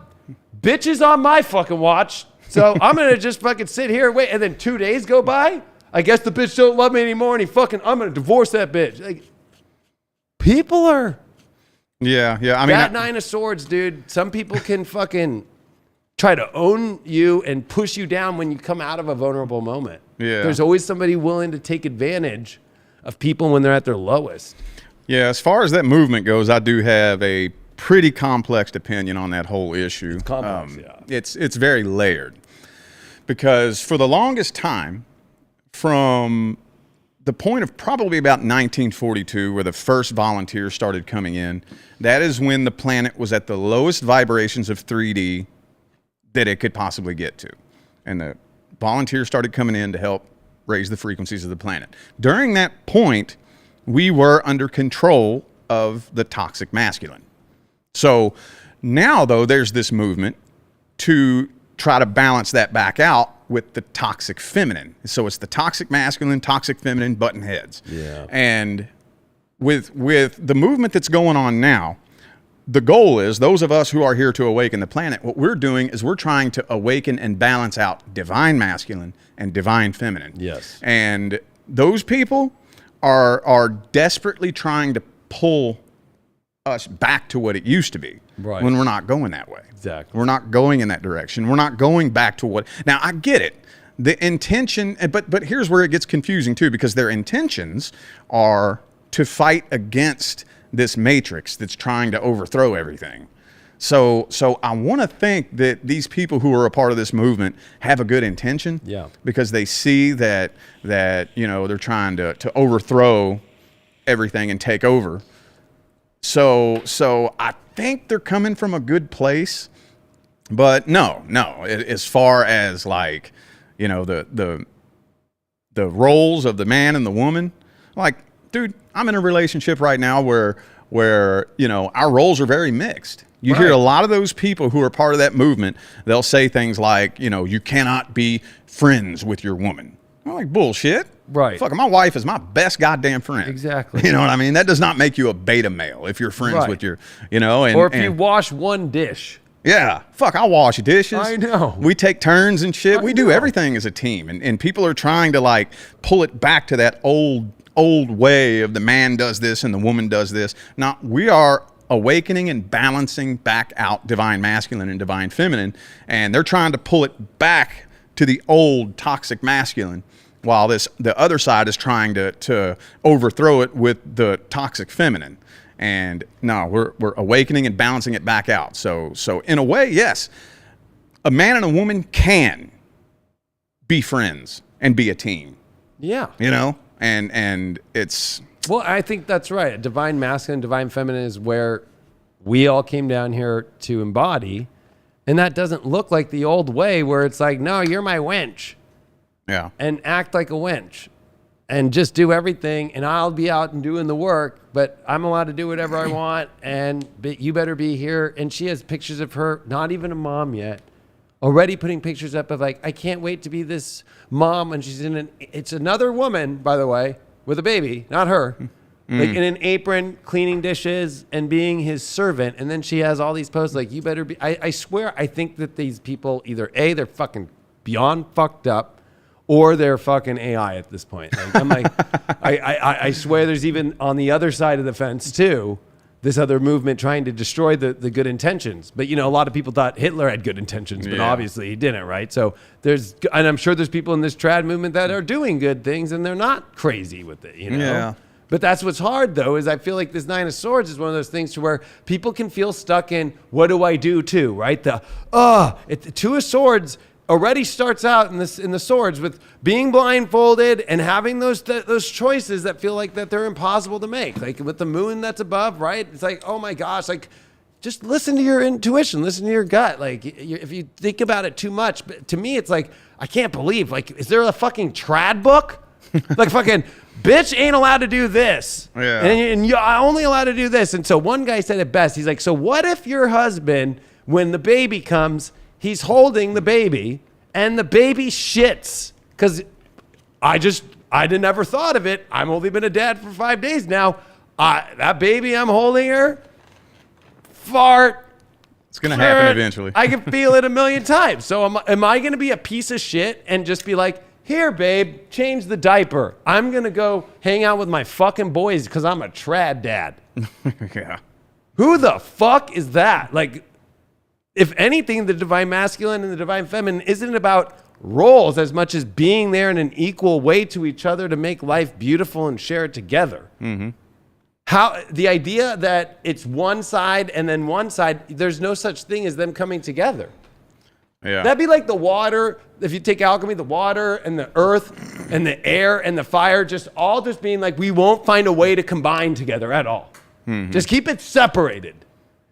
bitch is on my fucking watch. So I'm going to just fucking sit here and wait. And then 2 days go by. I guess the bitch don't love me anymore, and I'm going to divorce that bitch. Like, people are... Yeah. I mean, that 9 of swords, dude. Some people can fucking try to own you and push you down when you come out of a vulnerable moment. Yeah. There's always somebody willing to take advantage of people when they're at their lowest. Yeah, as far as that movement goes, I do have a pretty complex opinion on that whole issue. It's complex, It's very layered. Because for the longest time, from the point of probably about 1942, where the first volunteers started coming in, that is when the planet was at the lowest vibrations of 3D that it could possibly get to. And the volunteers started coming in to help raise the frequencies of the planet. During that point, we were under control of the toxic masculine. So now, though, there's this movement to try to balance that back out with the toxic feminine. So it's the toxic masculine, toxic feminine button heads. Yeah. And with the movement that's going on now, the goal is, those of us who are here to awaken the planet, what we're doing is we're trying to awaken and balance out divine masculine and divine feminine. Yes. And those people are desperately trying to pull us back to what it used to be, right, when we're not going that way. Exactly. We're not going in that direction. We're not going back to what... Now, I get it. The intention... But here's where it gets confusing, too, because their intentions are to fight against this matrix that's trying to overthrow everything. So I want to think that these people who are a part of this movement have a good intention. Yeah. Because they see that you know, they're trying to overthrow everything and take over. So I think they're coming from a good place. But no, as far as like, you know, the roles of the man and the woman, like, dude, I'm in a relationship right now where, you know, our roles are very mixed. You hear a lot of those people who are part of that movement, they'll say things like, you know, you cannot be friends with your woman. I'm like, bullshit. Right. Fuck, my wife is my best goddamn friend. Exactly. You know what I mean? That does not make you a beta male if you're friends with your, you know. And, or if you wash one dish. Yeah. Fuck, I wash dishes. I know. We take turns and shit. We do everything as a team. And people are trying to like pull it back to that old way of the man does this and the woman does this. Now, we are awakening and balancing back out divine masculine and divine feminine. And they're trying to pull it back to the old toxic masculine, while the other side is trying to overthrow it with the toxic feminine. And no, we're awakening and balancing it back out. So in a way, yes, a man and a woman can be friends and be a team. Yeah. You know, and it's. Well, I think that's right. Divine masculine, divine feminine is where we all came down here to embody. And that doesn't look like the old way where it's like, no, you're my wench. Yeah. And act like a wench and just do everything. And I'll be out and doing the work, but I'm allowed to do whatever I want. But you better be here. And she has pictures of her, not even a mom yet, already putting pictures up of like, I can't wait to be this mom. And she's it's another woman, by the way, with a baby, not her. Like in an apron, cleaning dishes and being his servant. And then she has all these posts like, you better be, I swear, I think that these people either A, they're fucking beyond fucked up, or they're fucking AI at this point. Like, I'm like, I swear there's even on the other side of the fence too, this other movement trying to destroy the good intentions. But, you know, a lot of people thought Hitler had good intentions, but obviously he didn't, right? So and I'm sure there's people in this trad movement that are doing good things and they're not crazy with it, you know? Yeah. But that's what's hard, though, is I feel like this Nine of Swords is one of those things to where people can feel stuck in, what do I do too, right? The Two of Swords already starts out in the swords with being blindfolded and having those choices that feel like that they're impossible to make. Like with the moon that's above, right? It's like, oh my gosh, like just listen to your intuition, listen to your gut. Like if you think about it too much, but to me, it's like, I can't believe, like, is there a fucking trad book? Like fucking bitch ain't allowed to do this. Yeah. And you're only allowed to do this. And so one guy said it best. He's like, so what if your husband, when the baby comes, he's holding the baby and the baby shits? Because I never thought of it. I've only been a dad for 5 days now. That baby, I'm holding her, fart. It's going to happen eventually. I can feel it a million times. So am I going to be a piece of shit and just be like, here, babe, change the diaper. I'm going to go hang out with my fucking boys because I'm a trad dad. Yeah. Who the fuck is that? Like, if anything, the divine masculine and the divine feminine isn't about roles as much as being there in an equal way to each other to make life beautiful and share it together. Mm-hmm. How the idea that it's one side and then one side, there's no such thing as them coming together. Yeah. That'd be like the water. If you take alchemy, the water and the earth and the air and the fire, just being like, we won't find a way to combine together at all. Mm-hmm. Just keep it separated.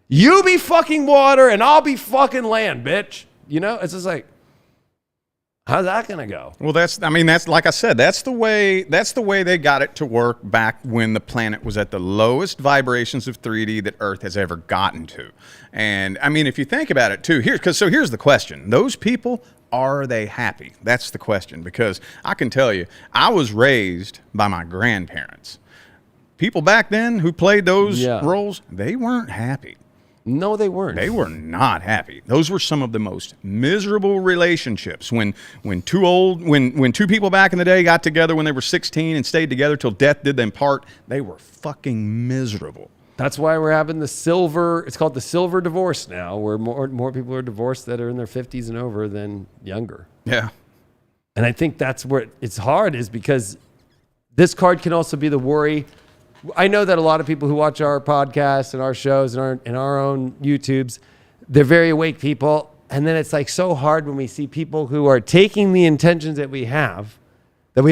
You be fucking water and I'll be fucking land, bitch. You know, it's just like, how's that gonna go? Well, that's like I said, that's the way they got it to work back when the planet was at the lowest vibrations of 3D that Earth has ever gotten to. And I mean, if you think about it too, here's the question. Those people, are they happy? That's the question, because I can tell you, I was raised by my grandparents. People back then who played those roles, they weren't happy. No, they weren't. They were not happy. Those were some of the most miserable relationships. When two people back in the day got together when they were 16 and stayed together till death did them part, they were fucking miserable. That's why we're having it's called the silver divorce now, where more people are divorced that are in their 50s and over than younger. Yeah. And I think that's where it's hard, is because this card can also be the worry. I know that a lot of people who watch our podcasts and our shows and our own YouTubes, they're very awake people. And then it's like so hard when we see people who are taking the intentions that we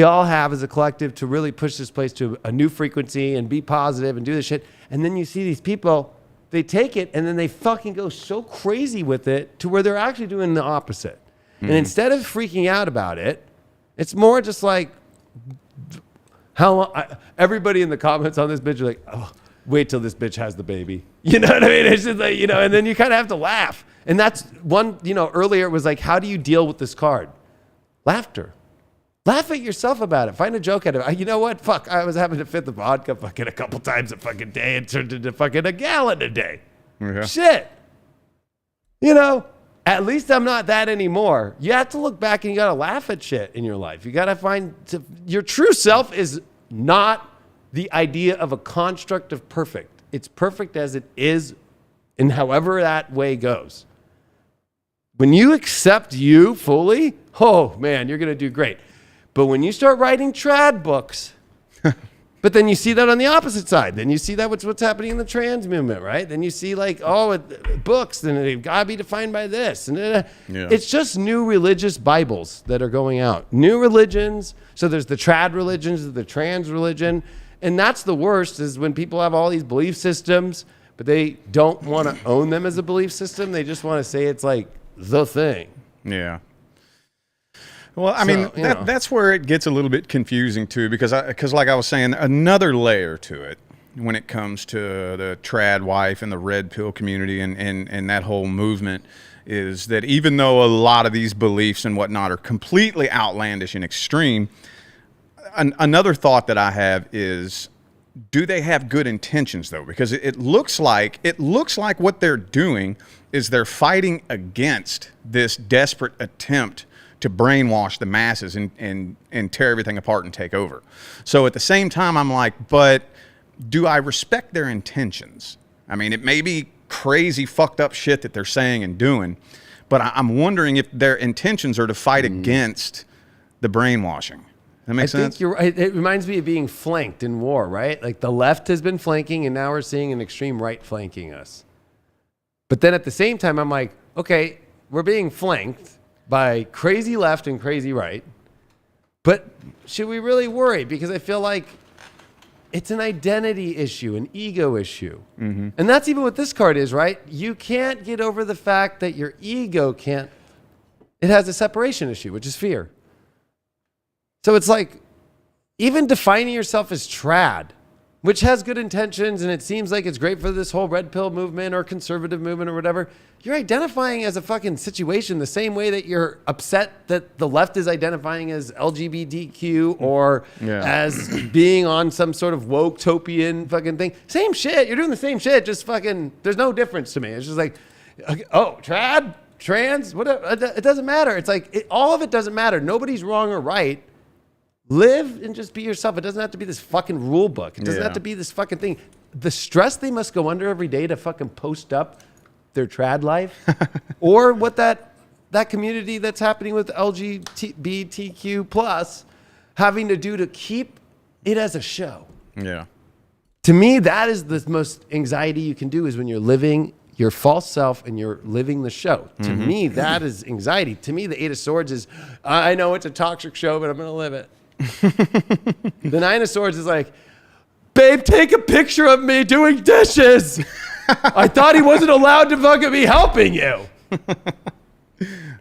all have as a collective to really push this place to a new frequency and be positive and do this shit. And then you see these people they take it and then they fucking go so crazy with it to where they're actually doing the opposite. And instead of freaking out about it, it's more just like, how long, everybody in the comments on this bitch are like, oh, wait till this bitch has the baby. You know what I mean? It's just like, you know, and then you kind of have to laugh. And that's one, you know, earlier it was like, how do you deal with this card? Laughter. Laugh at yourself about it. Find a joke at it. You know what? Fuck, I was having to fit the vodka fucking a couple times a fucking day and turned into fucking a gallon a day. Yeah. Shit. You know, at least I'm not that anymore. You have to look back and you got to laugh at shit in your life. You got to find your true self is not the idea of a construct of perfect. It's perfect as it is, and however that way goes. When you accept you fully, oh man, you're going to do great. But when you start writing trad books, but then you see that on the opposite side. Then you see that what's happening in the trans movement, right? Then you see like, oh, books, then they've got to be defined by this. And it's just new religious Bibles that are going out. New religions. So there's the trad religions, the trans religion. And that's the worst is when people have all these belief systems, but they don't want to own them as a belief system. They just want to say it's like the thing. Yeah. Well, I mean, that's where it gets a little bit confusing too, because like I was saying, another layer to it when it comes to the trad wife and the red pill community and that whole movement is that even though a lot of these beliefs and whatnot are completely outlandish and extreme, another thought that I have is, do they have good intentions though? Because it looks like what they're doing is they're fighting against this desperate attempt to brainwash the masses and tear everything apart and take over. So at the same time, I'm like, but do I respect their intentions? I mean, it may be crazy, fucked up shit that they're saying and doing, but I'm wondering if their intentions are to fight against the brainwashing. That makes sense? I think you're right. It reminds me of being flanked in war, right? Like the left has been flanking and now we're seeing an extreme right flanking us. But then at the same time, I'm like, okay, we're being flanked by crazy left and crazy right. But should we really worry? Because I feel like it's an identity issue, an ego issue. Mm-hmm. And that's even what this card is, right? You can't get over the fact that your ego can't. It has a separation issue, which is fear. So it's like, even defining yourself as trad, which has good intentions and it seems like it's great for this whole red pill movement or conservative movement or whatever, you're identifying as a fucking situation the same way that you're upset that the left is identifying as LGBTQ or as being on some sort of woke-topian fucking thing. Same shit. You're doing the same shit, just fucking, there's no difference to me. It's just like, oh, trad, trans, whatever. It doesn't matter. It's like, all of it doesn't matter. Nobody's wrong or right. Live and just be yourself. It doesn't have to be this fucking rule book. It doesn't have to be this fucking thing. The stress they must go under every day to fucking post up their trad life or what that community that's happening with LGBTQ plus having to do to keep it as a show. Yeah. To me, that is the most anxiety you can do is when you're living your false self and you're living the show. To me, that is anxiety. To me, the Eight of Swords is, I know it's a toxic show, but I'm going to live it. The Nine of Swords is like, babe, take a picture of me doing dishes. I thought he wasn't allowed to fucking be helping you.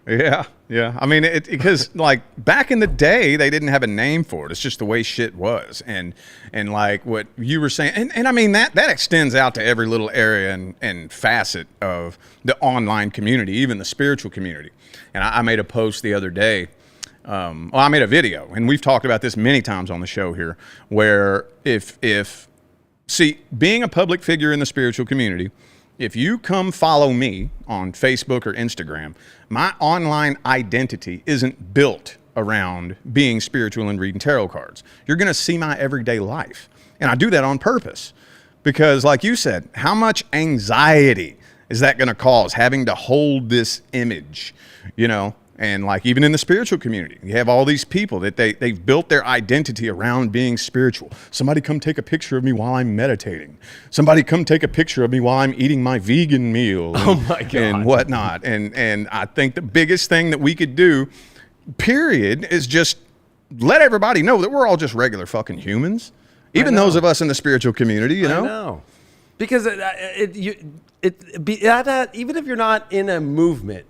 Yeah. I mean, because like back in the day, they didn't have a name for it. It's just the way shit was. And like what you were saying, and I mean, that extends out to every little area and facet of the online community, even the spiritual community. And I made a post the other day. I made a video, and we've talked about this many times on the show here, where see, being a public figure in the spiritual community, if you come follow me on Facebook or Instagram, my online identity isn't built around being spiritual and reading tarot cards. You're going to see my everyday life. And I do that on purpose because, like you said, how much anxiety is that going to cause having to hold this image, you know? And like even in the spiritual community, you have all these people that they've built their identity around being spiritual. Somebody come take a picture of me while I'm meditating. Somebody come take a picture of me while I'm eating my vegan meal. Oh my God. And whatnot. And I think the biggest thing that we could do, period, is just let everybody know that we're all just regular fucking humans. Even those of us in the spiritual community, you know? I know. Because even if you're not in a movement,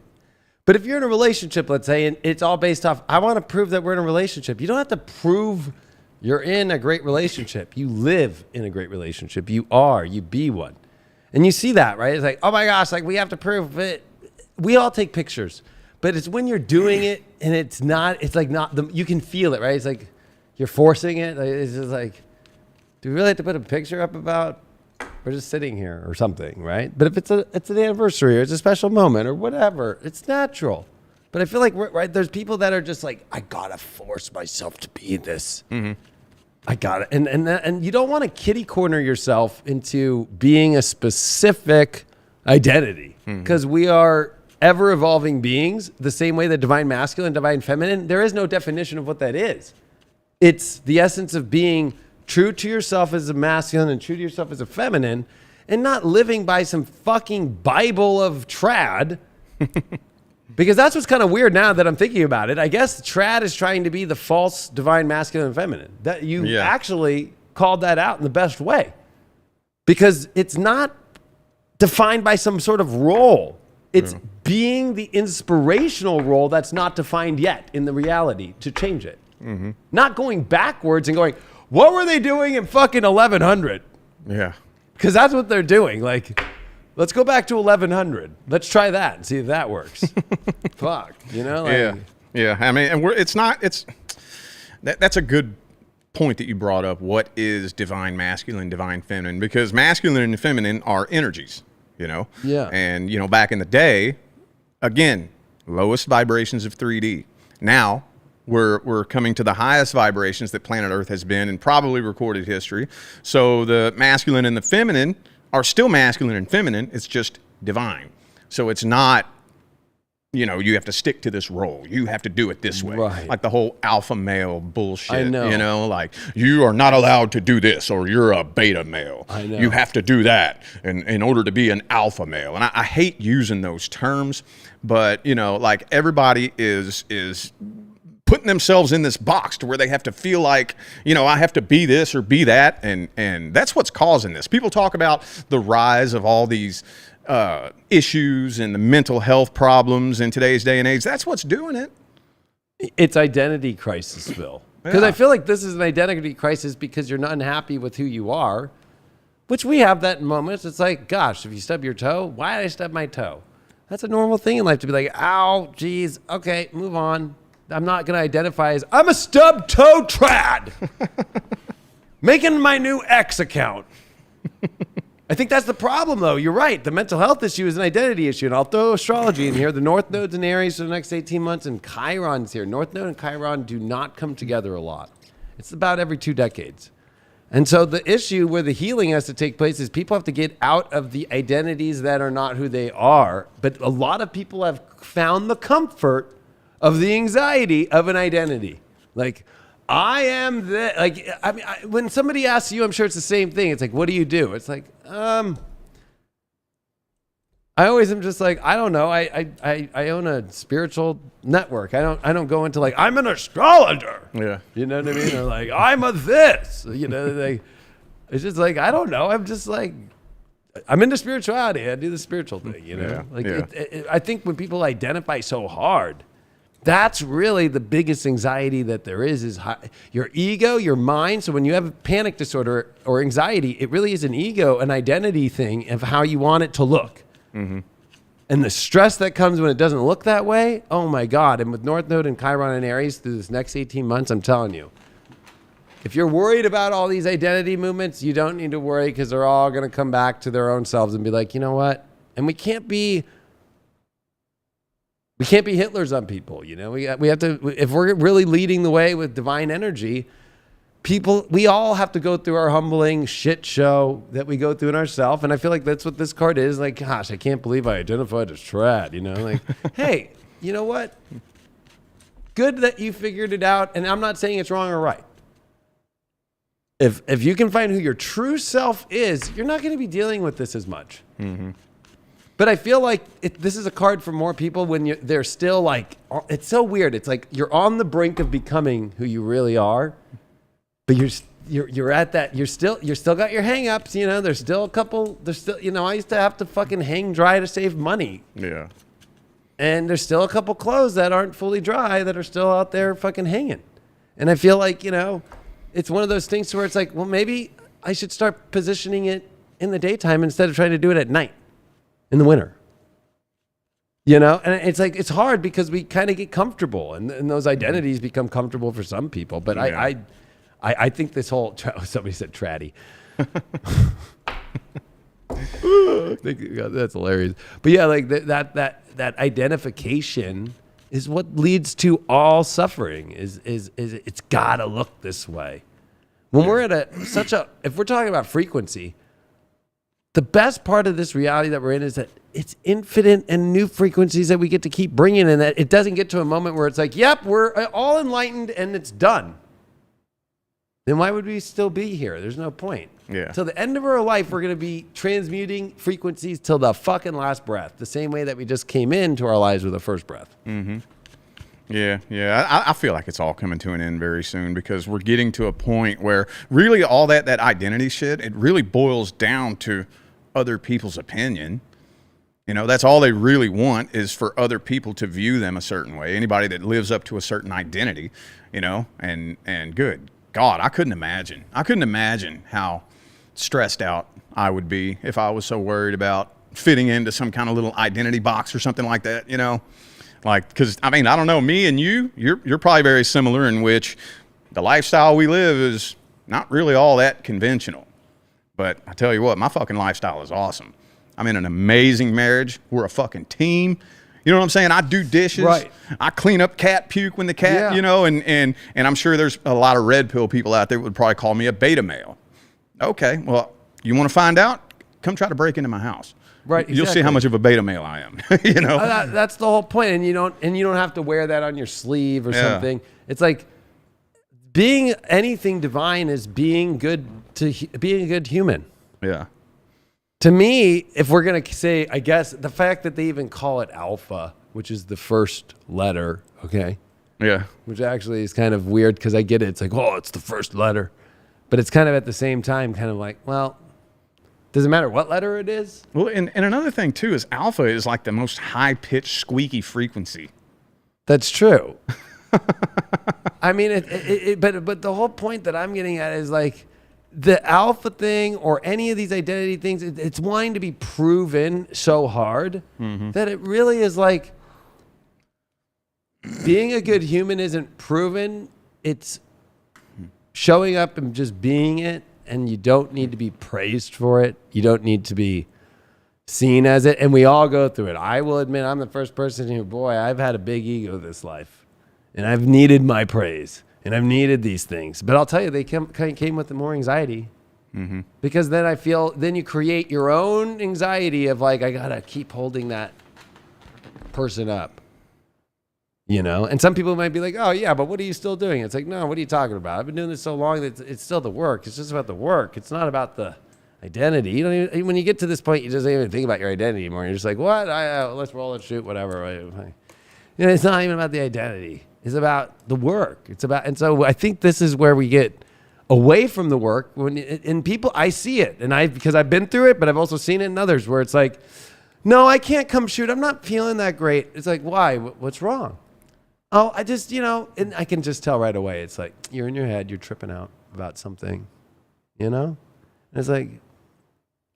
but if you're in a relationship, let's say, and it's all based off, I want to prove that we're in a relationship. You don't have to prove you're in a great relationship. You live in a great relationship. You be one. And you see that, right? It's like, oh my gosh, like we have to prove it. We all take pictures, but it's when you're doing it and it's like you can feel it, right? It's like you're forcing it. It's just like, do we really have to put a picture up about we're just sitting here or something, right? But if it's an anniversary or it's a special moment or whatever, it's natural. But I feel like, right, there's people that are just like, I gotta force myself to be this. Mm-hmm. I got it. And you don't want to kitty corner yourself into being a specific identity because we are ever evolving beings the same way that divine masculine, divine feminine, there is no definition of what that is. It's the essence of being true to yourself as a masculine and true to yourself as a feminine and not living by some fucking Bible of trad. Because that's what's kind of weird now that I'm thinking about it. I guess trad is trying to be the false divine masculine and feminine. That you actually called that out in the best way. Because it's not defined by some sort of role. It's being the inspirational role that's not defined yet in the reality to change it. Mm-hmm. Not going backwards and going, what were they doing in fucking 1100? Yeah. Because that's what they're doing. Like, let's go back to 1100. Let's try that and see if that works. Fuck, you know? Like, yeah. I mean, and that's a good point that you brought up. What is divine masculine, divine feminine? Because masculine and feminine are energies, you know? Yeah. And, you know, back in the day, again, lowest vibrations of 3D. Now, we're coming to the highest vibrations that planet Earth has been in probably recorded history. So the masculine and the feminine are still masculine and feminine. It's just divine. So it's not, you know, you have to stick to this role. You have to do it this way. Right. Like the whole alpha male bullshit. I know. You know, like you are not allowed to do this or you're a beta male. I know. You have to do that in order to be an alpha male. And I hate using those terms, but, you know, like everybody is putting themselves in this box to where they have to feel like, you know, I have to be this or be that. And that's what's causing this. People talk about the rise of all these issues and the mental health problems in today's day and age. That's what's doing it. It's identity crisis, Phil. Because I feel like this is an identity crisis because you're not unhappy with who you are, which we have that in moments. It's like, gosh, if you stub your toe, why did I stub my toe? That's a normal thing in life to be like, ow, geez, okay, move on. I'm not going to identify as, I'm a stub toe trad. Making my new X account. I think that's the problem, though. You're right. The mental health issue is an identity issue. And I'll throw astrology in here. The North Node's in Aries for the next 18 months, and Chiron's here. North Node and Chiron do not come together a lot. It's about every 2 decades. And so the issue where the healing has to take place is people have to get out of the identities that are not who they are. But a lot of people have found the comfort of the anxiety of an identity. Like, I am the, like, I mean, when somebody asks you, I'm sure it's the same thing. It's like, what do you do? It's like, I always am just like, I don't know. I own a spiritual network. I don't go into like, I'm an astrologer. Yeah. You know what I mean? Or like, I'm a this, you know, like, it's just like, I don't know. I'm just like, I'm into spirituality. I do the spiritual thing, you know? I think when people identify so hard, that's really the biggest anxiety that there is your ego, your mind. So when you have a panic disorder or anxiety, it really is an ego, an identity thing of how you want it to look. Mm-hmm. And the stress that comes when it doesn't look that way, oh my God. And with North Node and Chiron and Aries through this next 18 months, I'm telling you, if you're worried about all these identity movements, you don't need to worry because they're all going to come back to their own selves and be like, you know what? And we can't be Hitlers on people, you know. We have to, if we're really leading the way with divine energy, we all have to go through our humbling shit show that we go through in ourselves. And I feel like that's what this card is. Like, gosh, I can't believe I identified as trad, you know. Like, hey, you know what? Good that you figured it out. And I'm not saying it's wrong or right. If you can find who your true self is, you're not going to be dealing with this as much. Mm-hmm. But I feel like this is a card for more people when they're still like, it's so weird. It's like you're on the brink of becoming who you really are, but you're at that. You're still got your hang-ups. You know, there's still a couple. There's still, you know, I used to have to fucking hang dry to save money. Yeah. And there's still a couple clothes that aren't fully dry that are still out there fucking hanging. And I feel like, you know, it's one of those things where it's like, well, maybe I should start positioning it in the daytime instead of trying to do it at night in the winter. You know, and it's like, it's hard because we kind of get comfortable and those identities become comfortable for some people. But Yeah. I think this whole, somebody said tratty. That's hilarious. But yeah, like that identification is what leads to all suffering is it's gotta look this way. When we're at if we're talking about frequency, the best part of this reality that we're in is that it's infinite and new frequencies that we get to keep bringing, and that it doesn't get to a moment where it's like, yep, we're all enlightened and it's done. Then why would we still be here? There's no point. Yeah. Till the end of our life, we're going to be transmuting frequencies till the fucking last breath, the same way that we just came into our lives with the first breath. Mm-hmm. Yeah. I feel like it's all coming to an end very soon because we're getting to a point where really all that identity shit, it really boils down to other people's opinion. You know, that's all they really want is for other people to view them a certain way. Anybody that lives up to a certain identity, you know, and good God, I couldn't imagine how stressed out I would be if I was so worried about fitting into some kind of little identity box or something like that, you know? Like, because, I mean, I don't know, me and you're probably very similar in which the lifestyle we live is not really all that conventional. But I tell you what, my fucking lifestyle is awesome. I'm in an amazing marriage. We're a fucking team. You know what I'm saying? I do dishes. Right. I clean up cat puke when the cat, you know, and I'm sure there's a lot of red pill people out there that would probably call me a beta male. Okay, well, you want to find out? Come try to break into my house. Right. Exactly. You'll see how much of a beta male I am. You know. That's the whole point, and you don't have to wear that on your sleeve or something. It's like being anything divine is being good being a good human. Yeah. To me, if we're going to say, I guess, the fact that they even call it alpha, which is the first letter, okay? Yeah. Which actually is kind of weird because I get it. It's like, oh, it's the first letter. But it's kind of at the same time kind of like, well, does it matter what letter it is? Well, and another thing, too, is alpha is like the most high-pitched, squeaky frequency. That's true. I mean, but the whole point that I'm getting at is like, the alpha thing or any of these identity things, it's wanting to be proven so hard that it really is like being a good human isn't proven. It's showing up and just being it, and you don't need to be praised for it. You don't need to be seen as it, and we all go through it. I will admit I'm the first person who, boy, I've had a big ego this life, and I've needed my praise. And I've needed these things. But I'll tell you, they came with more anxiety. Mm-hmm. Because then you create your own anxiety of like, I got to keep holding that person up. You know? And some people might be like, oh, yeah, but what are you still doing? It's like, no, what are you talking about? I've been doing this so long that it's still the work. It's just about the work. It's not about the identity. You don't even, when you get to this point, you just don't even think about your identity anymore. You're just like, what? Let's roll and shoot, whatever. You know, it's not even about the identity. It's about the work. And so I think this is where we get away from the work and people, I see it because I've been through it, but I've also seen it in others where it's like, no, I can't come shoot. I'm not feeling that great. It's like, why? What's wrong? Oh, I just, you know, and I can just tell right away. It's like, you're in your head, you're tripping out about something, you know? And it's like,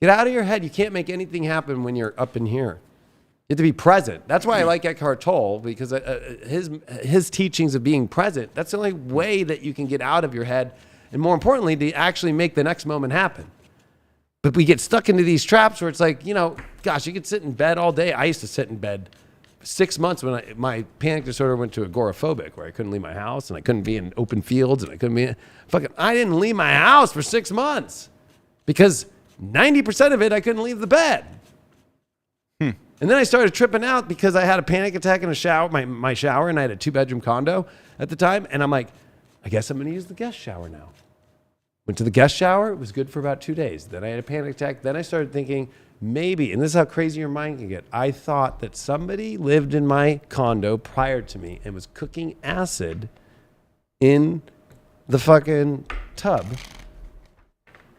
get out of your head. You can't make anything happen when you're up in here. You have to be present. That's why I like Eckhart Tolle, because his teachings of being present, that's the only way that you can get out of your head, and more importantly, to actually make the next moment happen. But we get stuck into these traps where it's like, you know, gosh, you could sit in bed all day. I used to sit in bed 6 months when my panic disorder went to agoraphobic, where I couldn't leave my house, and I couldn't be in open fields, and I couldn't be I didn't leave my house for 6 months because 90% of it, I couldn't leave the bed. And then I started tripping out because I had a panic attack in a shower, my shower, and I had a 2-bedroom condo at the time. And I'm like, I guess I'm going to use the guest shower now. Went to the guest shower. It was good for about 2 days. Then I had a panic attack. Then I started thinking maybe, and this is how crazy your mind can get. I thought that somebody lived in my condo prior to me and was cooking acid in the fucking tub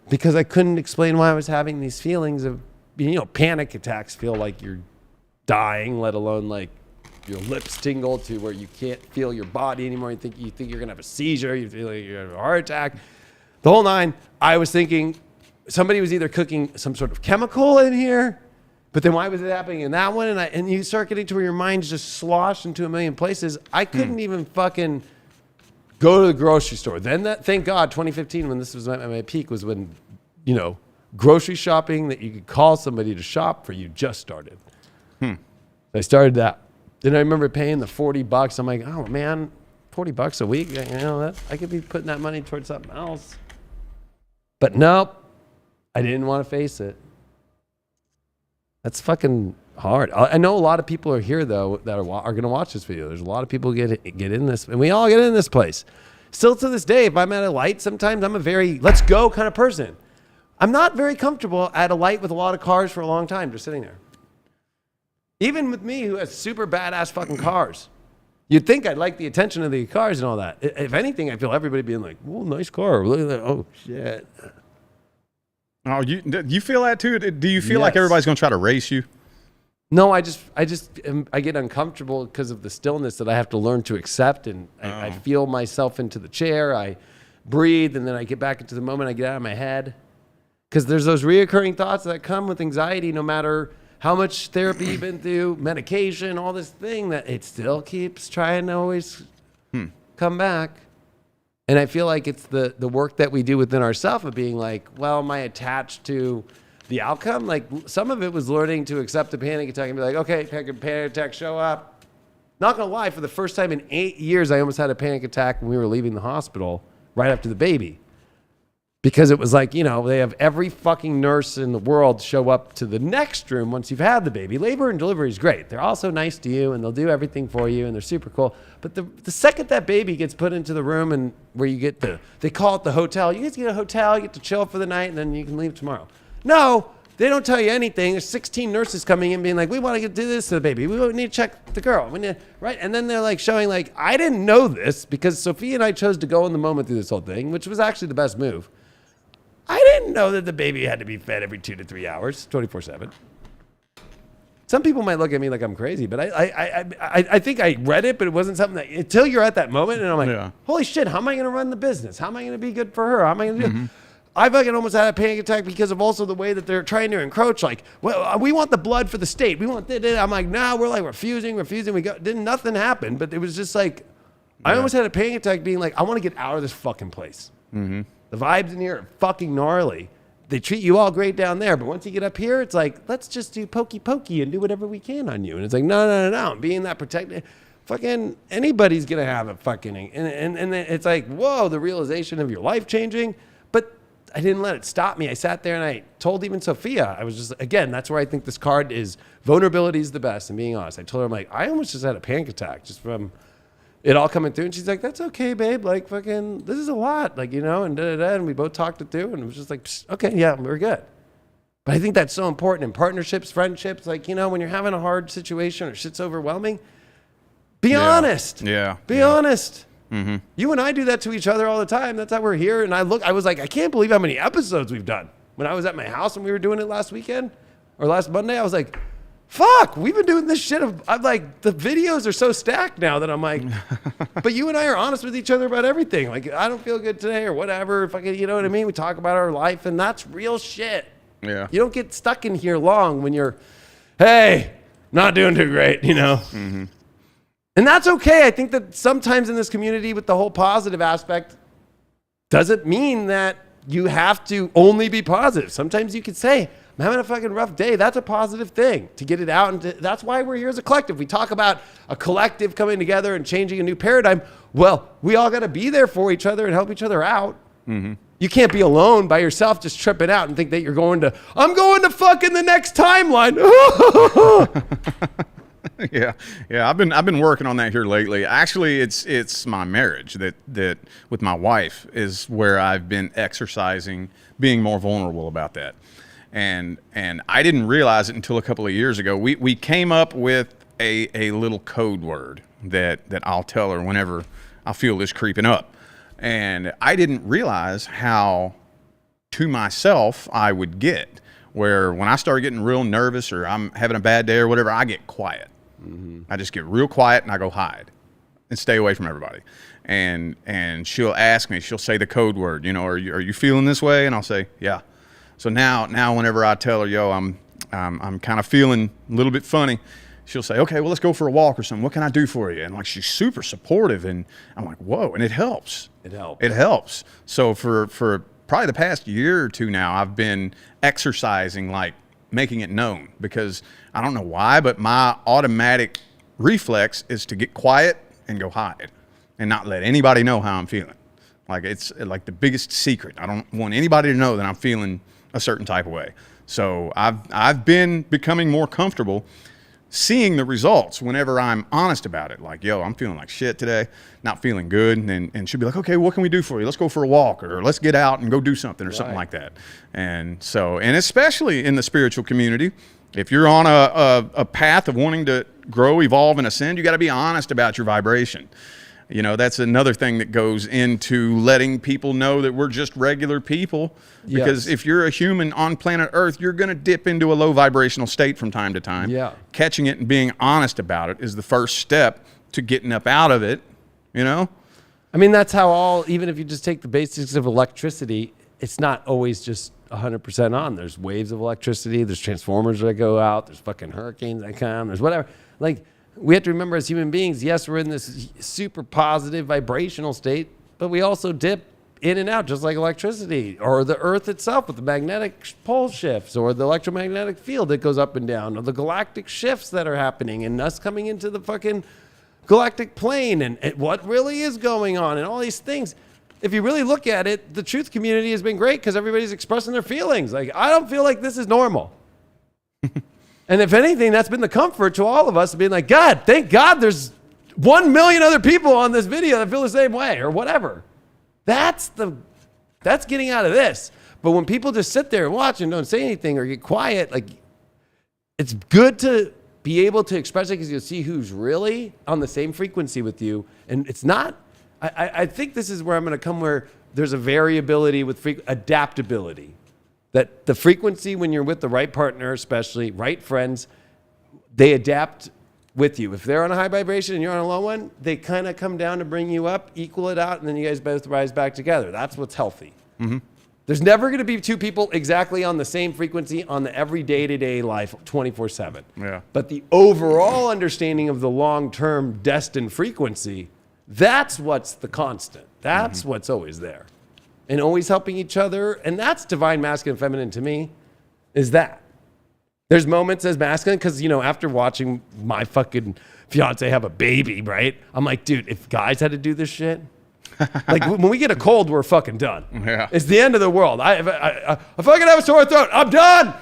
because I couldn't explain why I was having these feelings of, panic attacks feel like you're dying, let alone like your lips tingle to where you can't feel your body anymore. You think you're gonna have a seizure. You feel like you're gonna have a heart attack. The whole nine. I was thinking somebody was either cooking some sort of chemical in here, but then why was it happening in that one? And you start getting to where your mind's just sloshed into a million places. I couldn't even fucking go to the grocery store. Then thank God, 2015, when this was at my peak, was when, grocery shopping that you could call somebody to shop for you just started. I started that. Then I remember paying the $40. I'm like, oh man, $40 a week. That I could be putting that money towards something else. But nope, I didn't want to face it. That's fucking hard. I know a lot of people are here though that are going to watch this video. There's a lot of people get in this, and we all get in this place. Still to this day, if I'm at a light, sometimes I'm a very let's go kind of person. I'm not very comfortable at a light with a lot of cars for a long time, just sitting there. Even with me, who has super badass fucking cars. You'd think I'd like the attention of the cars and all that. If anything, I feel everybody being like, "Oh, nice car. Look at that. Oh, shit." Oh, you feel that too? Do you feel like everybody's going to try to race you? No, I get uncomfortable because of the stillness that I have to learn to accept. And I feel myself into the chair. I breathe, and then I get back into the moment. I get out of my head. Because there's those reoccurring thoughts that come with anxiety, no matter how much therapy you've been through, medication, all this thing, that it still keeps trying to always come back. And I feel like it's the work that we do within ourselves of being like, well, am I attached to the outcome? Like some of it was learning to accept a panic attack and be like, okay, panic attack, show up. Not gonna lie, for the first time in 8 years, I almost had a panic attack when we were leaving the hospital right after the baby. Because it was like, they have every fucking nurse in the world show up to the next room once you've had the baby. Labor and delivery is great. They're also nice to you and they'll do everything for you and they're super cool. But the second that baby gets put into the room and where you get they call it the hotel. You get to get a hotel, you get to chill for the night and then you can leave tomorrow. No, they don't tell you anything. There's 16 nurses coming in being like, we want to do this to the baby. We need to check the girl. Right? And then they're like showing like, I didn't know this because Sophia and I chose to go in the moment through this whole thing, which was actually the best move. I didn't know that the baby had to be fed every 2 to 3 hours, 24/7. Some people might look at me like I'm crazy, but I think I read it, but it wasn't something that, until you're at that moment, and I'm like, holy shit, how am I going to run the business? How am I going to be good for her? How am I going to do I fucking almost had a panic attack because of also the way that they're trying to encroach. Like, well, we want the blood for the state. We want that. I'm like, no, we're like refusing. Nothing happened, but it was just like, I almost had a panic attack being like, I want to get out of this fucking place. The vibes in here are fucking gnarly. They treat you all great down there, but once you get up here, it's like, let's just do pokey and do whatever we can on you. And it's like, no. Being that protected, fucking anybody's gonna have a fucking, and it's like, whoa, the realization of your life changing. But I didn't let it stop me. I sat there and I told even Sophia, I was just, again, that's where I think this card is, vulnerability is the best, and being honest. I told her, I'm like, I almost just had a panic attack just from it all coming through. And she's like, that's okay, babe. Like, fucking, this is a lot. Like, and and we both talked it through. And it was just like, okay, yeah, we're good. But I think that's so important in partnerships, friendships. Like, when you're having a hard situation or shit's overwhelming, be honest. Be honest. You and I do that to each other all the time. That's how we're here. And I was like, I can't believe how many episodes we've done. When I was at my house and we were doing it last weekend or last Monday, I was like, fuck, we've been doing this shit. I'm like, the videos are so stacked now that I'm like, but you and I are honest with each other about everything. Like, I don't feel good today or whatever. Fucking, you know what I mean? We talk about our life and that's real shit. Yeah. You don't get stuck in here long when you're, hey, not doing too great, And that's okay. I think that sometimes in this community with the whole positive aspect doesn't mean that you have to only be positive. Sometimes you could say, I'm having a fucking rough day. That's a positive thing to get it out. And that's why we're here as a collective. We talk about a collective coming together and changing a new paradigm. Well, we all got to be there for each other and help each other out. You can't be alone by yourself just tripping out and think that I'm going to fucking the next timeline. Yeah. I've been working on that here lately. Actually, it's my marriage that with my wife is where I've been exercising, being more vulnerable about that. And I didn't realize it until a couple of years ago. We came up with a little code word that I'll tell her whenever I feel this creeping up. And I didn't realize how to myself I would get, where when I started getting real nervous or I'm having a bad day or whatever, I get quiet. I just get real quiet and I go hide and stay away from everybody. And she'll ask me, she'll say the code word, you know, are you feeling this way? And I'll say, yeah. So now whenever I tell her, yo, I'm kind of feeling a little bit funny, she'll say, okay, well, let's go for a walk or something. What can I do for you? And like, she's super supportive, and I'm like, whoa, and it helps. It helps. It helps. So for probably the past year or two now, I've been exercising, like making it known, because I don't know why, but my automatic reflex is to get quiet and go hide and not let anybody know how I'm feeling. Like, it's like the biggest secret. I don't want anybody to know that I'm feeling a certain type of way. So I've been becoming more comfortable seeing the results whenever I'm honest about it. Like, yo, I'm feeling like shit today, not feeling good. And she'll be like, okay, what can we do for you? Let's go for a walk, or let's get out and go do something, or something like that. And so, and especially in the spiritual community, if you're on a path of wanting to grow, evolve, and ascend, you got to be honest about your vibration. You know, that's another thing that goes into letting people know that we're just regular people. Because if you're a human on planet Earth, you're going to dip into a low vibrational state from time to time. Yeah. Catching it and being honest about it is the first step to getting up out of it, you know? I mean, that's how even if you just take the basics of electricity, it's not always just 100% on. There's waves of electricity. There's transformers that go out. There's fucking hurricanes that come. There's whatever. Like, we have to remember as human beings, yes, we're in this super positive vibrational state, but we also dip in and out just like electricity, or the earth itself with the magnetic pole shifts, or the electromagnetic field that goes up and down, or the galactic shifts that are happening, and us coming into the fucking galactic plane, and what really is going on, and all these things. If you really look at it, the truth community has been great because everybody's expressing their feelings. Like, I don't feel like this is normal. And if anything, that's been the comfort to all of us, being like, God, thank God there's 1 million other people on this video that feel the same way, or whatever. That's getting out of this. But when people just sit there and watch and don't say anything or get quiet, like, it's good to be able to express it because you'll see who's really on the same frequency with you. And it's not, I think this is where I'm going to come, where there's a variability with adaptability. That the frequency, when you're with the right partner, especially right friends, they adapt with you. If they're on a high vibration and you're on a low one, they kind of come down to bring you up, equal it out, and then you guys both rise back together. That's what's healthy. Mm-hmm. There's never going to be two people exactly on the same frequency on the every day-to-day life 24/7. Yeah. But the overall understanding of the long-term destined frequency, that's what's the constant. That's what's always there. And always helping each other. And that's divine masculine and feminine to me, is that. There's moments as masculine, because, you know, after watching my fucking fiance have a baby, right? I'm like, dude, if guys had to do this shit, like when we get a cold, we're fucking done. Yeah. It's the end of the world. If I fucking have a sore throat, I'm done.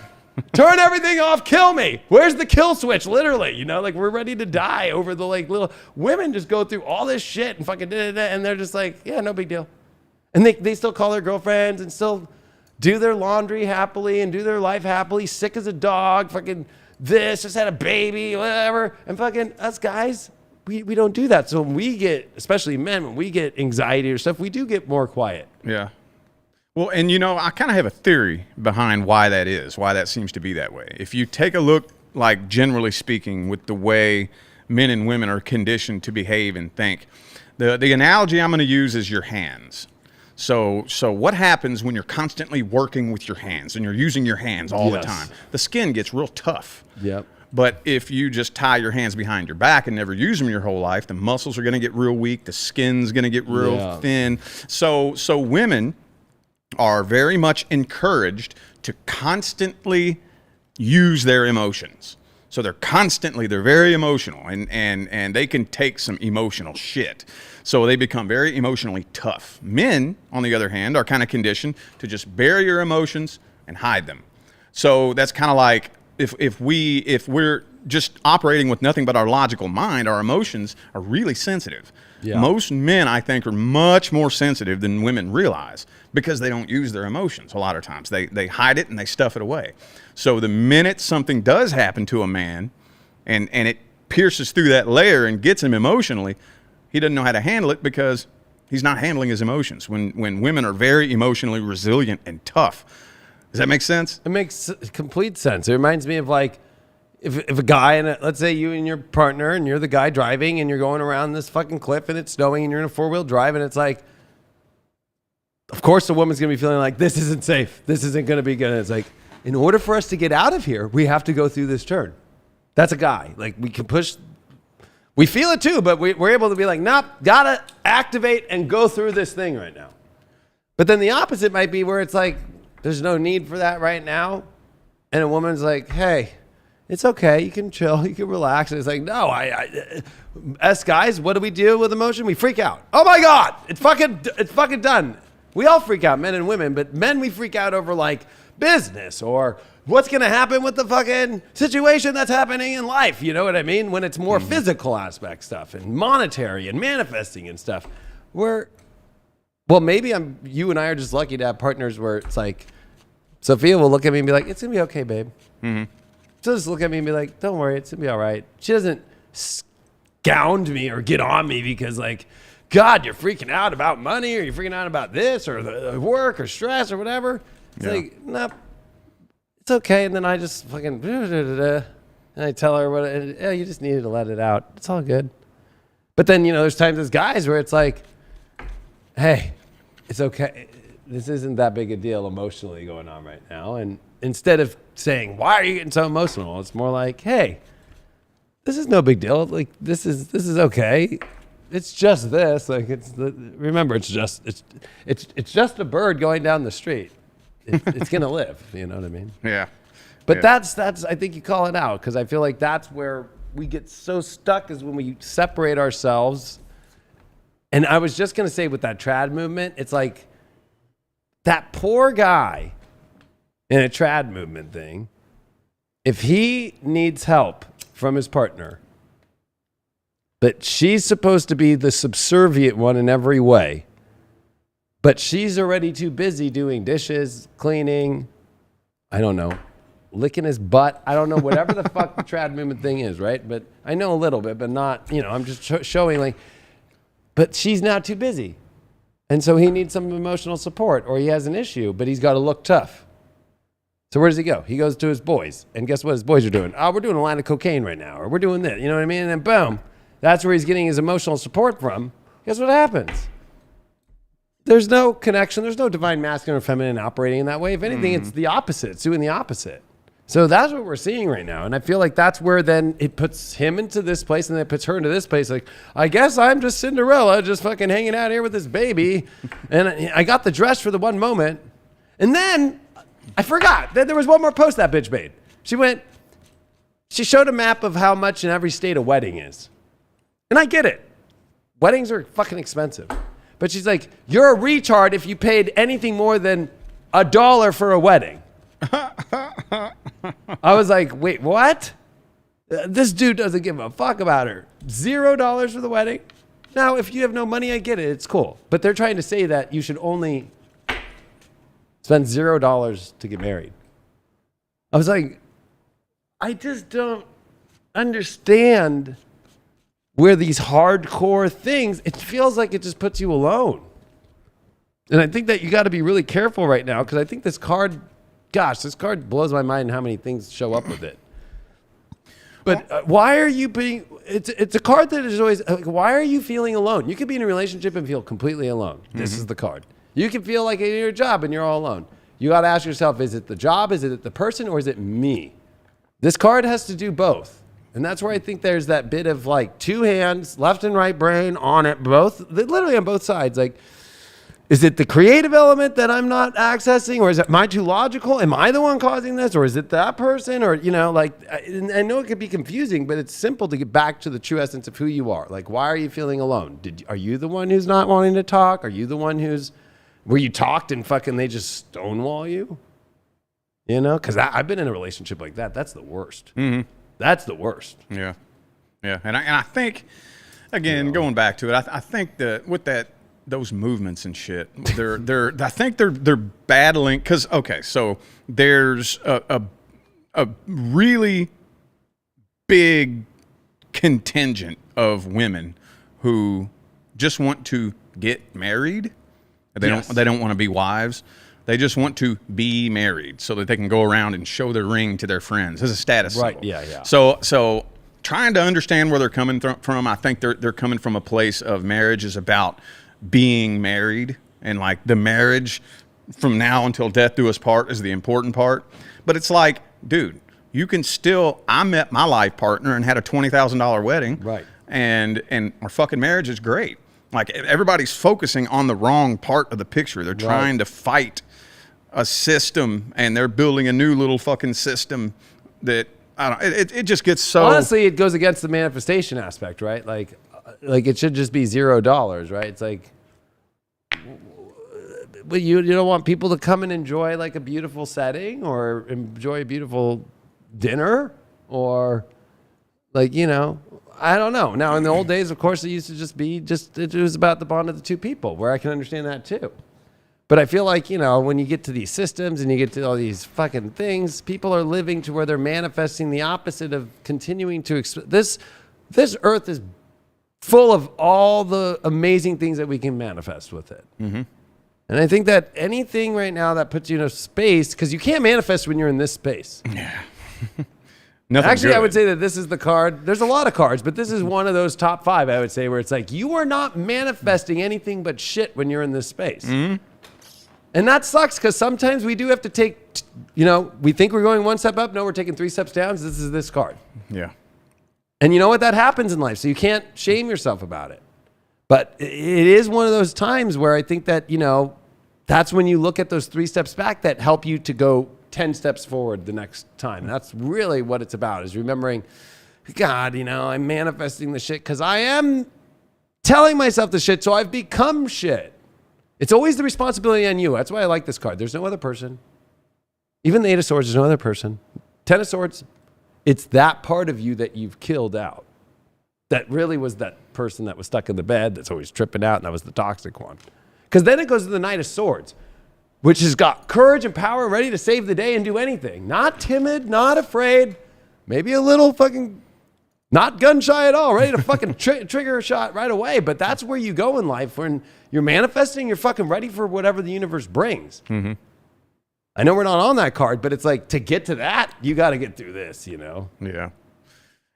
Turn everything off, kill me. Where's the kill switch? Literally, you know, like, we're ready to die over the, like, little women just go through all this shit and fucking and they're just like, yeah, no big deal. And they still call their girlfriends and still do their laundry happily and do their life happily, sick as a dog, fucking this, just had a baby, whatever. And fucking us guys, we don't do that. So when we get, especially men, when we get anxiety or stuff, we do get more quiet. Yeah. Well, and you know, I kind of have a theory behind why that is, why that seems to be that way. If you take a look, like, generally speaking, with the way men and women are conditioned to behave and think, the analogy I'm going to use is your hands. So what happens when you're constantly working with your hands and you're using your hands all the time? The skin gets real tough. Yep. But if you just tie your hands behind your back and never use them your whole life, the muscles are going to get real weak. The skin's going to get real thin. So women are very much encouraged to constantly use their emotions. So they're very emotional, and they can take some emotional shit. So they become very emotionally tough. Men, on the other hand, are kind of conditioned to just bury your emotions and hide them. So that's kind of like, if we're just operating with nothing but our logical mind, our emotions are really sensitive. Yeah. Most men, I think, are much more sensitive than women realize, because they don't use their emotions a lot of times. They hide it and they stuff it away. So the minute something does happen to a man and it pierces through that layer and gets him emotionally, he doesn't know how to handle it because He's not handling his emotions. When women are very emotionally resilient and tough. Does that make sense? It makes complete sense. It reminds me of like, if a guy, and let's say you and your partner, and you're the guy driving, and you're going around this fucking cliff, and it's snowing, and you're in a 4-wheel drive, and it's like, of course the woman's going to be feeling like, this isn't safe. This isn't going to be good. And it's like, in order for us to get out of here, we have to go through this turn. That's a guy. Like, we can push. We feel it too, but we're able to be like, nope, got to activate and go through this thing right now. But then the opposite might be where it's like, there's no need for that right now. And a woman's like, hey, it's okay. You can chill. You can relax. And it's like, no, us guys, what do we do with emotion? We freak out. Oh my God, it's fucking done. We all freak out, men and women, but men, we freak out over like business or what's going to happen with the fucking situation that's happening in life. You know what I mean? When it's more physical aspect stuff and monetary and manifesting and stuff. Well, maybe you and I are just lucky to have partners where it's like, Sophia will look at me and be like, it's going to be okay, babe. Mm-hmm. She'll just look at me and be like, don't worry, it's going to be all right. She doesn't scound me or get on me because like, God, you're freaking out about money or you're freaking out about this or the work or stress or whatever. It's like, nope, it's okay. And then I just fucking, and I tell her you just needed to let it out. It's all good. But then, there's times as guys where it's like, hey, it's okay. This isn't that big a deal emotionally going on right now. And instead of saying, why are you getting so emotional? It's more like, hey, this is no big deal. Like, this is okay. It's just this. Like, remember, it's just a bird going down the street. It's going to live. You know what I mean? Yeah. But that's, I think you call it out because I feel like that's where we get so stuck is when we separate ourselves. And I was just going to say with that trad movement, it's like that poor guy in a trad movement thing, if he needs help from his partner, but she's supposed to be the subservient one in every way, but she's already too busy doing dishes, cleaning, I don't know, licking his butt. I don't know, whatever the fuck the trad movement thing is, right? But I know a little bit, but not, I'm just showing like, but she's now too busy. And so he needs some emotional support or he has an issue, but he's got to look tough. So where does he go? He goes to his boys. And guess what his boys are doing? Oh, we're doing a line of cocaine right now. Or we're doing this. You know what I mean? And then boom, that's where he's getting his emotional support from. Guess what happens? There's no connection. There's no divine masculine or feminine operating in that way. If anything, it's the opposite. It's doing the opposite. So that's what we're seeing right now. And I feel like that's where then it puts him into this place and then it puts her into this place. Like, I guess I'm just Cinderella, just fucking hanging out here with this baby. And I got the dress for the one moment. And then I forgot that there was one more post that bitch made. She showed a map of how much in every state a wedding is. And I get it. Weddings are fucking expensive. But she's like, you're a retard if you paid anything more than $1 for a wedding. I was like, wait, what? This dude doesn't give a fuck about her. $0 for the wedding? Now, if you have no money, I get it. It's cool. But they're trying to say that you should only spend $0 to get married. I was like, I just don't understand where these hardcore things, it feels like it just puts you alone. And I think that you got to be really careful right now because I think this card blows my mind how many things show up with it. But why are you being, it's a card that is always, like, why are you feeling alone? You could be in a relationship and feel completely alone. This is the card. You can feel like in your job and you're all alone. You got to ask yourself, is it the job, is it the person, or is it me? This card has to do both. And that's where I think there's that bit of like two hands, left and right brain on it, both, literally on both sides. Like, is it the creative element that I'm not accessing, or is it, am I too logical? Am I the one causing this, or is it that person? Or, like, I know it could be confusing, but it's simple to get back to the true essence of who you are. Like, why are you feeling alone? Are you the one who's not wanting to talk? Are you the one where you talked and fucking they just stonewall you? Because I've been in a relationship like that. That's the worst. Mm-hmm. That's the worst. Yeah. Yeah. And I think, again, going back to it, I think that with those movements and shit, I think they're battling because, okay, so there's a really big contingent of women who just want to get married. They Yes. don't want to be wives. They just want to be married so that they can go around and show their ring to their friends as a status Right, symbol. yeah. So trying to understand where they're coming from, I think they're coming from a place of marriage is about being married, and like the marriage from now until death do us part is the important part. But it's like, dude, you can still, I met my life partner and had a $20,000 wedding. Right. And our fucking marriage is great. Like everybody's focusing on the wrong part of the picture. They're trying to fight a system, and they're building a new little fucking system that I don't. It just gets so. Honestly, it goes against the manifestation aspect, right? Like it should just be $0, right? It's like, but you don't want people to come and enjoy like a beautiful setting or enjoy a beautiful dinner or like, you know. I don't know. Now, in the old days, of course, it used to just be it was about the bond of the two people, where I can understand that too. But I feel like, you know, when you get to these systems and you get to all these fucking things, people are living to where they're manifesting the opposite of continuing to this earth is full of all the amazing things that we can manifest with it. Mm-hmm. And I think that anything right now that puts you in a space, because you can't manifest when you're in this space. Yeah. Actually, I would say that this is the card. There's a lot of cards, but this is one of those top 5, I would say, where it's like, you are not manifesting anything but shit when you're in this space. Mm-hmm. And that sucks, because sometimes we do have to take, you know, we think we're going 1 step up. No, we're taking 3 steps down. This is this card. Yeah. And you know what? That happens in life. So you can't shame yourself about it. But it is one of those times where I think that, you know, that's when you look at those 3 steps back that help you to go 10 steps forward the next time. And that's really what it's about, is remembering, God, you know, I'm manifesting the shit because I am telling myself the shit, so I've become shit. It's always the responsibility on you. That's why I like this card. There's no other person. Even the 8 of Swords, there's no other person. 10 of Swords, it's that part of you that you've killed out. That really was that person that was stuck in the bed that's always tripping out, and that was the toxic one. Because then it goes to the Knight of Swords, which has got courage and power, ready to save the day and do anything. Not timid, not afraid, maybe a little fucking not gun shy at all, ready to fucking trigger a shot right away. But that's where you go in life. When you're manifesting, you're fucking ready for whatever the universe brings. Mm-hmm. I know we're not on that card, but it's like, to get to that, you got to get through this, you know? Yeah.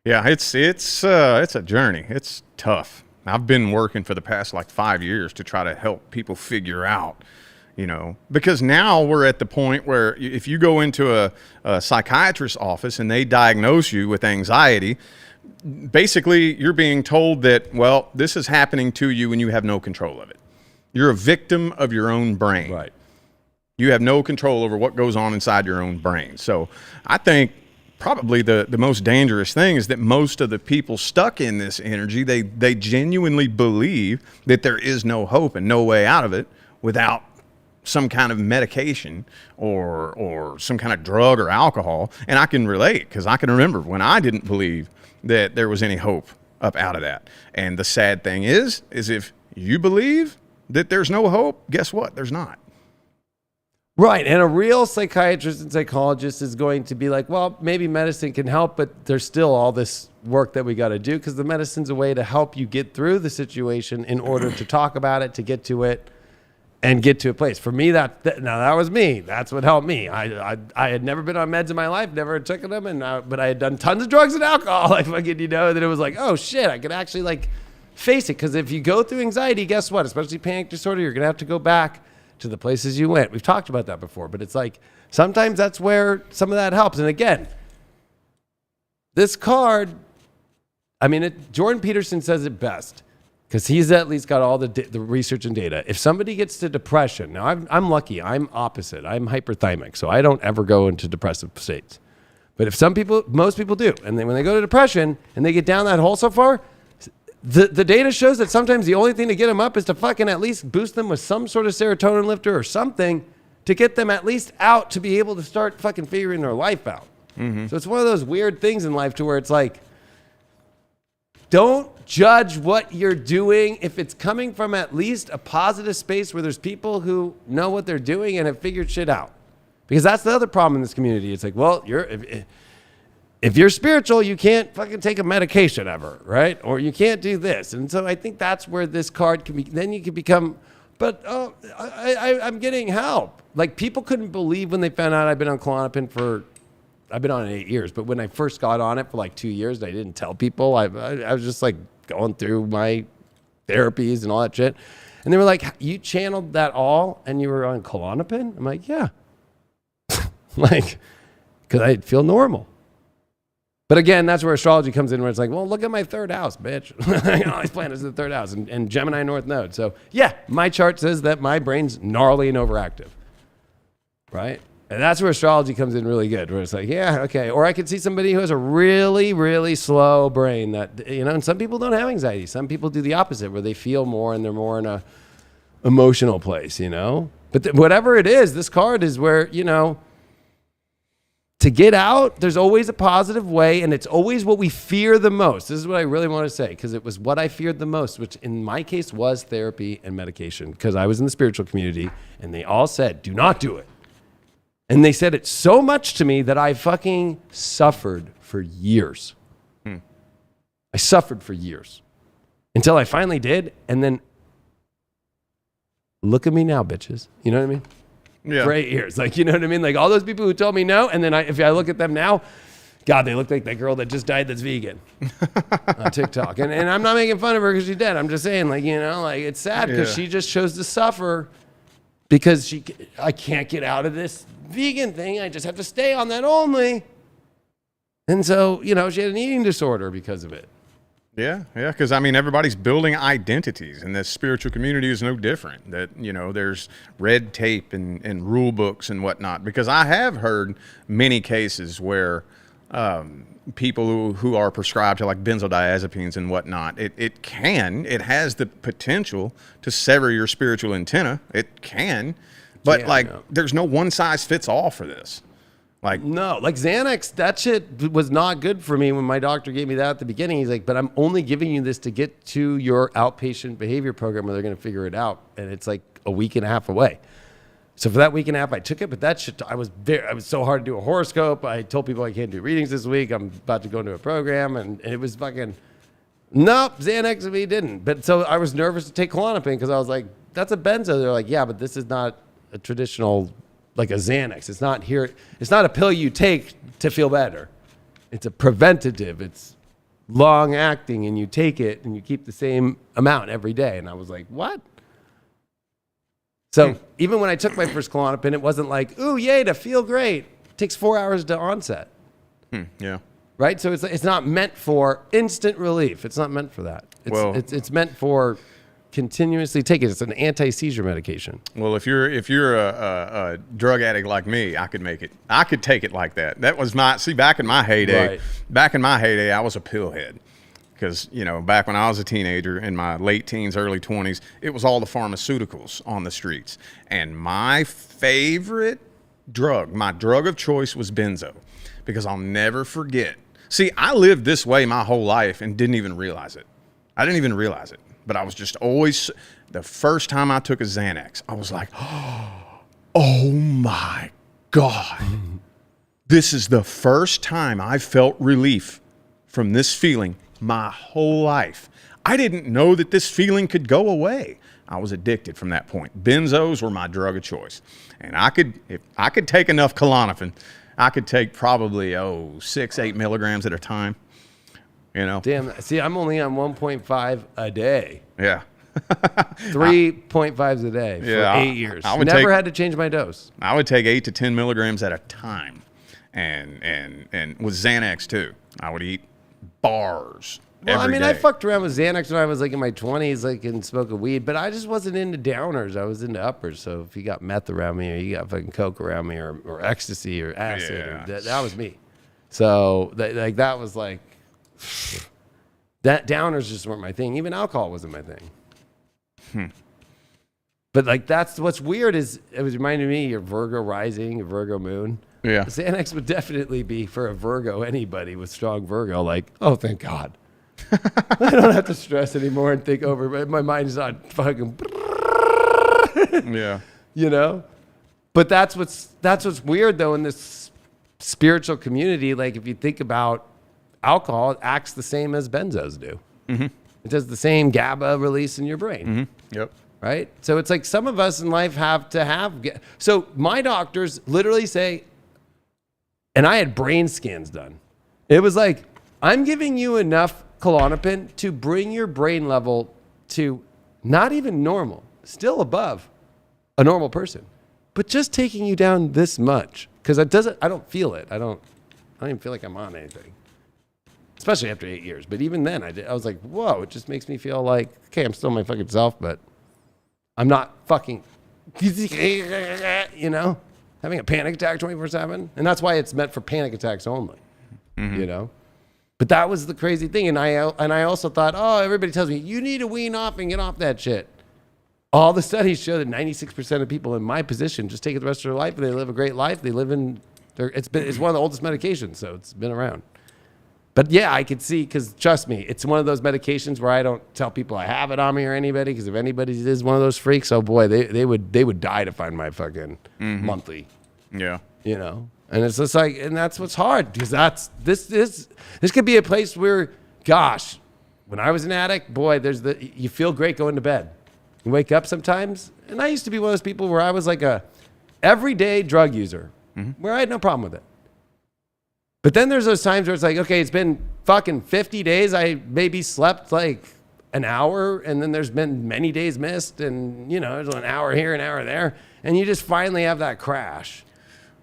Yeah, it's a journey. It's tough. I've been working for the past like 5 years to try to help people figure out, you know, because now we're at the point where if you go into a psychiatrist's office and they diagnose you with anxiety, basically you're being told that, well, this is happening to you and you have no control of it. You're a victim of your own brain. Right. You have no control over what goes on inside your own brain. So I think probably the most dangerous thing is that most of the people stuck in this energy, they genuinely believe that there is no hope and no way out of it without some kind of medication or some kind of drug or alcohol. And I can relate, because I can remember when I didn't believe that there was any hope up out of that. And the sad thing is if you believe that there's no hope, guess what? There's not. Right. And a real psychiatrist and psychologist is going to be like, well, maybe medicine can help, but there's still all this work that we got to do, because the medicine's a way to help you get through the situation in order to talk about it, to get to it and get to a place. For me, that was me. That's what helped me. I had never been on meds in my life, never taken them, but I had done tons of drugs and alcohol. Like fucking, you know, that it was like, oh shit, I could actually like face it. Because if you go through anxiety, guess what? Especially panic disorder, you're going to have to go back to the places you went. We've talked about that before, but it's like, sometimes that's where some of that helps. And again, this card, I mean, Jordan Peterson says it best, because he's at least got all the research and data. If somebody gets to depression, now I'm lucky, I'm opposite. I'm hyperthymic, so I don't ever go into depressive states. But if most people do, and then when they go to depression and they get down that hole so far, the data shows that sometimes the only thing to get them up is to fucking at least boost them with some sort of serotonin lifter or something to get them at least out to be able to start fucking figuring their life out. Mm-hmm. So it's one of those weird things in life to where it's like, don't judge what you're doing if it's coming from at least a positive space where there's people who know what they're doing and have figured shit out. Because that's the other problem in this community. It's like, well, if you're spiritual, you can't fucking take a medication ever, right? Or you can't do this. And so I think that's where this card can be. Then you can become, but I'm getting help. Like people couldn't believe when they found out I've been on Klonopin I've been on it 8 years. But when I first got on it for like 2 years, and I didn't tell people. I was just like going through my therapies and all that shit. And they were like, you channeled that all and you were on Klonopin? I'm like, yeah. Like, because I feel normal. But again, that's where astrology comes in, where it's like, well, look at my third house, bitch. All these planets in the third house and Gemini North Node. So yeah, my chart says that my brain's gnarly and overactive, right? And that's where astrology comes in really good, where it's like, yeah, okay. Or I could see somebody who has a really, really slow brain that, and some people don't have anxiety. Some people do the opposite, where they feel more and they're more in a emotional place, But whatever it is, this card is where, to get out, there's always a positive way, and it's always what we fear the most. This is what I really want to say, because it was what I feared the most, which in my case was therapy and medication, because I was in the spiritual community, and they all said, do not do it. And they said it so much to me that I fucking suffered for years. I suffered for years until I finally did, and then look at me now, bitches. You know what I mean? Yeah. For 8 years. Like, you know what I mean? Like all those people who told me no. And then if I look at them now, God, they look like that girl that just died that's vegan on TikTok. And I'm not making fun of her because she's dead. I'm just saying, like, it's sad because she just chose to suffer because I can't get out of this vegan thing. I just have to stay on that only. And so, she had an eating disorder because of it. Yeah, because everybody's building identities, and the spiritual community is no different. That, there's red tape and rule books and whatnot. Because I have heard many cases where people who are prescribed to like benzodiazepines and whatnot, it has the potential to sever your spiritual antenna. It can, but there's no one size fits all for this. No, like Xanax, that shit was not good for me when my doctor gave me that at the beginning. He's like, but I'm only giving you this to get to your outpatient behavior program where they're going to figure it out. And it's like a week and a half away. So for that week and a half, I took it, but that shit, I was so hard to do a horoscope. I told people I can't do readings this week. I'm about to go into a program, and it was fucking, nope, Xanax and me didn't. But so I was nervous to take Klonopin because I was like, that's a benzo. They're like, yeah, but this is not a traditional, like a Xanax. It's not here. It's not a pill you take to feel better. It's a preventative. It's long acting, and you take it and you keep the same amount every day. And I was like, what? So even when I took my first Klonopin, it wasn't like, ooh, yay, to feel great. It takes 4 hours to onset. Yeah. Right? So it's not meant for instant relief. It's not meant for that. It's meant for continuously take it. It's an anti-seizure medication. Well, if you're a drug addict like me, I could make it. I could take it like that. That was back in my heyday. Right. Back in my heyday, I was a pillhead. Because, back when I was a teenager in my late teens, early 20s, it was all the pharmaceuticals on the streets. And my favorite drug, my drug of choice was benzo. Because I'll never forget. See, I lived this way my whole life and didn't even realize it. I didn't even realize it. But I was just always, the first time I took a Xanax, I was like, oh my God. This is the first time I felt relief from this feeling my whole life. I didn't know that this feeling could go away. I was addicted from that point. Benzos were my drug of choice. And if I could take enough Klonopin, I could take probably, 6-8 milligrams at a time. Damn. See, I'm only on 1.5 a day. Yeah. 3.5s a day for 8 years. I never had to change my dose. I would take 8 to 10 milligrams at a time. And with Xanax too. I would eat bars every day. I fucked around with Xanax when I was like in my 20s, and smoking weed, but I just wasn't into downers. I was into uppers. So if you got meth around me, or you got fucking coke around me, or ecstasy or acid, that was me. So that was like, that downers just weren't my thing. Even alcohol wasn't my thing. But that's what's weird is it was reminding me your Virgo rising, your Virgo moon. Yeah. Xanax would definitely be for a Virgo, anybody with strong Virgo, like, oh, thank God. I don't have to stress anymore and think over. My mind is not fucking. Yeah. But that's what's weird though in this spiritual community, like if you think about alcohol, it acts the same as benzos do. Mm-hmm. It does the same GABA release in your brain. Mm-hmm. Yep. Right? So it's like some of us in life have to have. So my doctors literally say, and I had brain scans done. It was like, I'm giving you enough Klonopin to bring your brain level to not even normal, still above a normal person, but just taking you down this much. Because I don't feel it. I don't even feel like I'm on anything. Especially after 8 years. But even then, I was like, whoa, it just makes me feel like, okay, I'm still my fucking self, but I'm not fucking, you know, having a panic attack 24/7. And that's why it's meant for panic attacks only, you know. But that was the crazy thing. And I also thought, oh, everybody tells me, you need to wean off and get off that shit. All the studies show that 96% of people in my position just take it the rest of their life and they live a great life. They live in, it's one of the oldest medications, so it's been around. But yeah, I could see, because trust me, it's one of those medications where I don't tell people I have it on me or anybody, because if anybody is one of those freaks, oh boy, they would die to find my fucking monthly. Yeah. You know? And it's just like, and that's what's hard, because this could be a place where, gosh, when I was an addict, boy, you feel great going to bed. You wake up sometimes, and I used to be one of those people where I was like a everyday drug user, where I had no problem with it. But then there's those times where it's like, okay, it's been fucking 50 days. I maybe slept like an hour, and then there's been many days missed, and you know, there's an hour here, an hour there, and you just finally have that crash.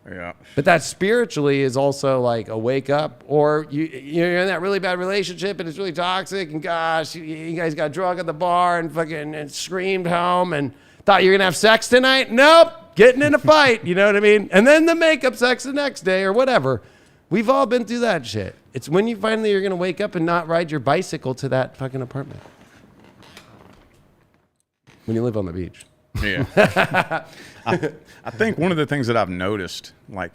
Yeah. But that spiritually is also like a wake up, or you're in that really bad relationship and it's really toxic, and gosh, you guys got drunk at the bar and fucking and screamed home and thought you were gonna have sex tonight. Nope, getting in a fight. You know what I mean? And then the makeup sex the next day or whatever. We've all been through that shit. It's when you finally are gonna wake up and not ride your bicycle to that fucking apartment. When you live on the beach. Yeah. I think one of the things that I've noticed, like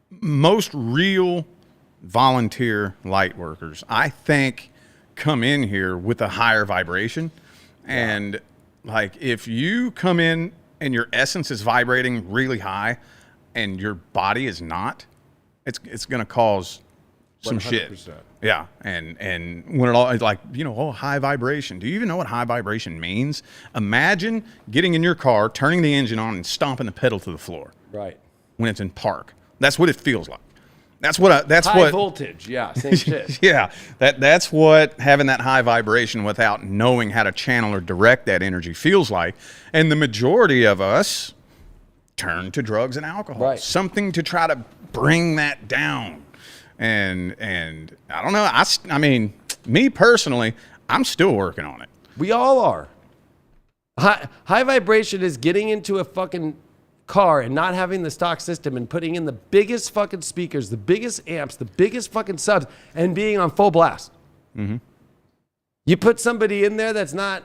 most real volunteer light workers, I think, come in here with a higher vibration. And like, if you come in and your essence is vibrating really high and your body is not, it's going to cause some 100%. shit. Yeah. And when it all is like, you know, oh, high vibration. Do you even know what high vibration means? Imagine getting in your car, turning the engine on and stomping the pedal to the floor. Right. When it's in park. That's what it feels like. That's what high voltage. Yeah. Same shit. Yeah. That's what having that high vibration without knowing how to channel or direct that energy feels like. And the majority of us turn to drugs and alcohol. Right. Something to try to bring that down. And I don't know. I mean, me personally, I'm still working on it. We all are. High vibration is getting into a fucking car and not having the stock system and putting in the biggest fucking speakers, the biggest amps, the biggest fucking subs, and being on full blast. Mm-hmm. You put somebody in there that's not,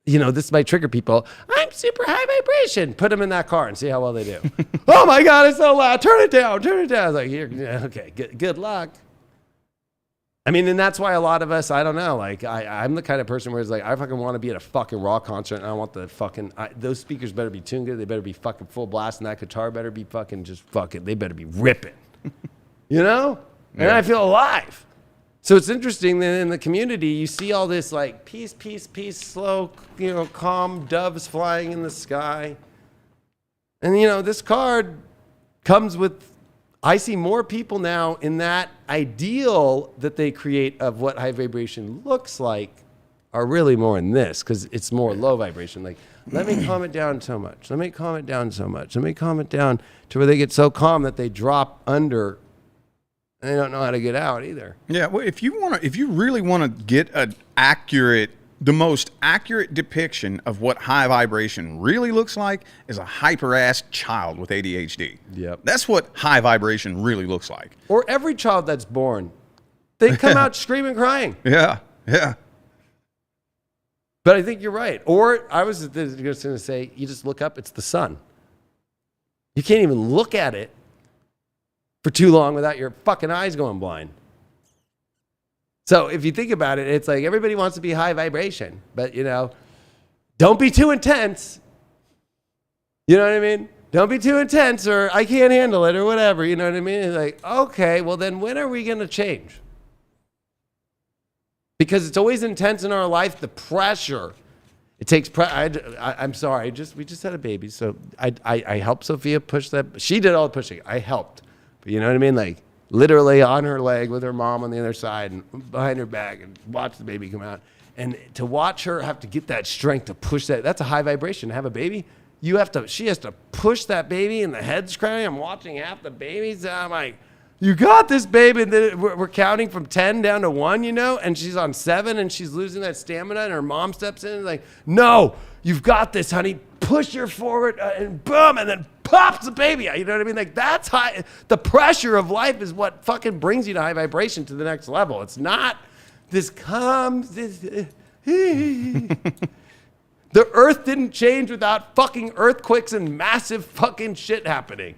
you know, this might trigger people. I'm super high vibration. Put them in that car and see how well they do. Oh my God, it's so loud. Turn it down. Turn it down. I was like, okay, good luck. I mean, and that's why a lot of us, I don't know, like I'm the kind of person where it's like, I fucking want to be at a fucking rock concert and I want the fucking, those speakers better be tuned good. They better be fucking full blast, and that guitar better be fucking just fucking, they better be ripping, you know? And I feel alive. So it's interesting that in the community, you see all this like peace, peace, peace, slow, you know, calm doves flying in the sky. And, you know, this card comes with, I see more people now in that ideal that they create of what high vibration looks like are really more in this, because it's more low vibration. Like, let me calm it down so much. Let me calm it down so much. Let me calm it down to where they get so calm that they drop under. And they don't know how to get out either. Yeah, well, if you really want to get the most accurate depiction of what high vibration really looks like is a hyper-ass child with ADHD. Yep. That's what high vibration really looks like. Or every child that's born. They come out screaming, crying. Yeah, yeah. But I think you're right. Or I was just going to say, you just look up, it's the sun. You can't even look at it for too long without your fucking eyes going blind. So if you think about it, it's like everybody wants to be high vibration, but you know, don't be too intense. You know what I mean? don't be too intense or I can't handle it or whatever. You know what I mean? It's like, okay, well then when are we going to change? Because it's always intense in our life, the pressure. It takes I'm sorry, we just had a baby, so I helped Sophia push that. She did all the pushing. I helped. But you know what I mean? Like literally on her leg with her mom on the other side and behind her back and watch the baby come out. And to watch her have to get that strength to push that's a high vibration. To have a baby, she has to push that baby and the head's crying. I'm watching half the babies. I'm like, you got this, baby. And then we're counting from 10 down to 1, you know, and she's on 7 and she's losing that stamina and her mom steps in and is like, no, you've got this, honey. Push her forward and boom, and then pops the baby out. You know what I mean? Like that's high. The pressure of life is what fucking brings you to high vibration to the next level. It's not this comes, the earth didn't change without fucking earthquakes and massive fucking shit happening.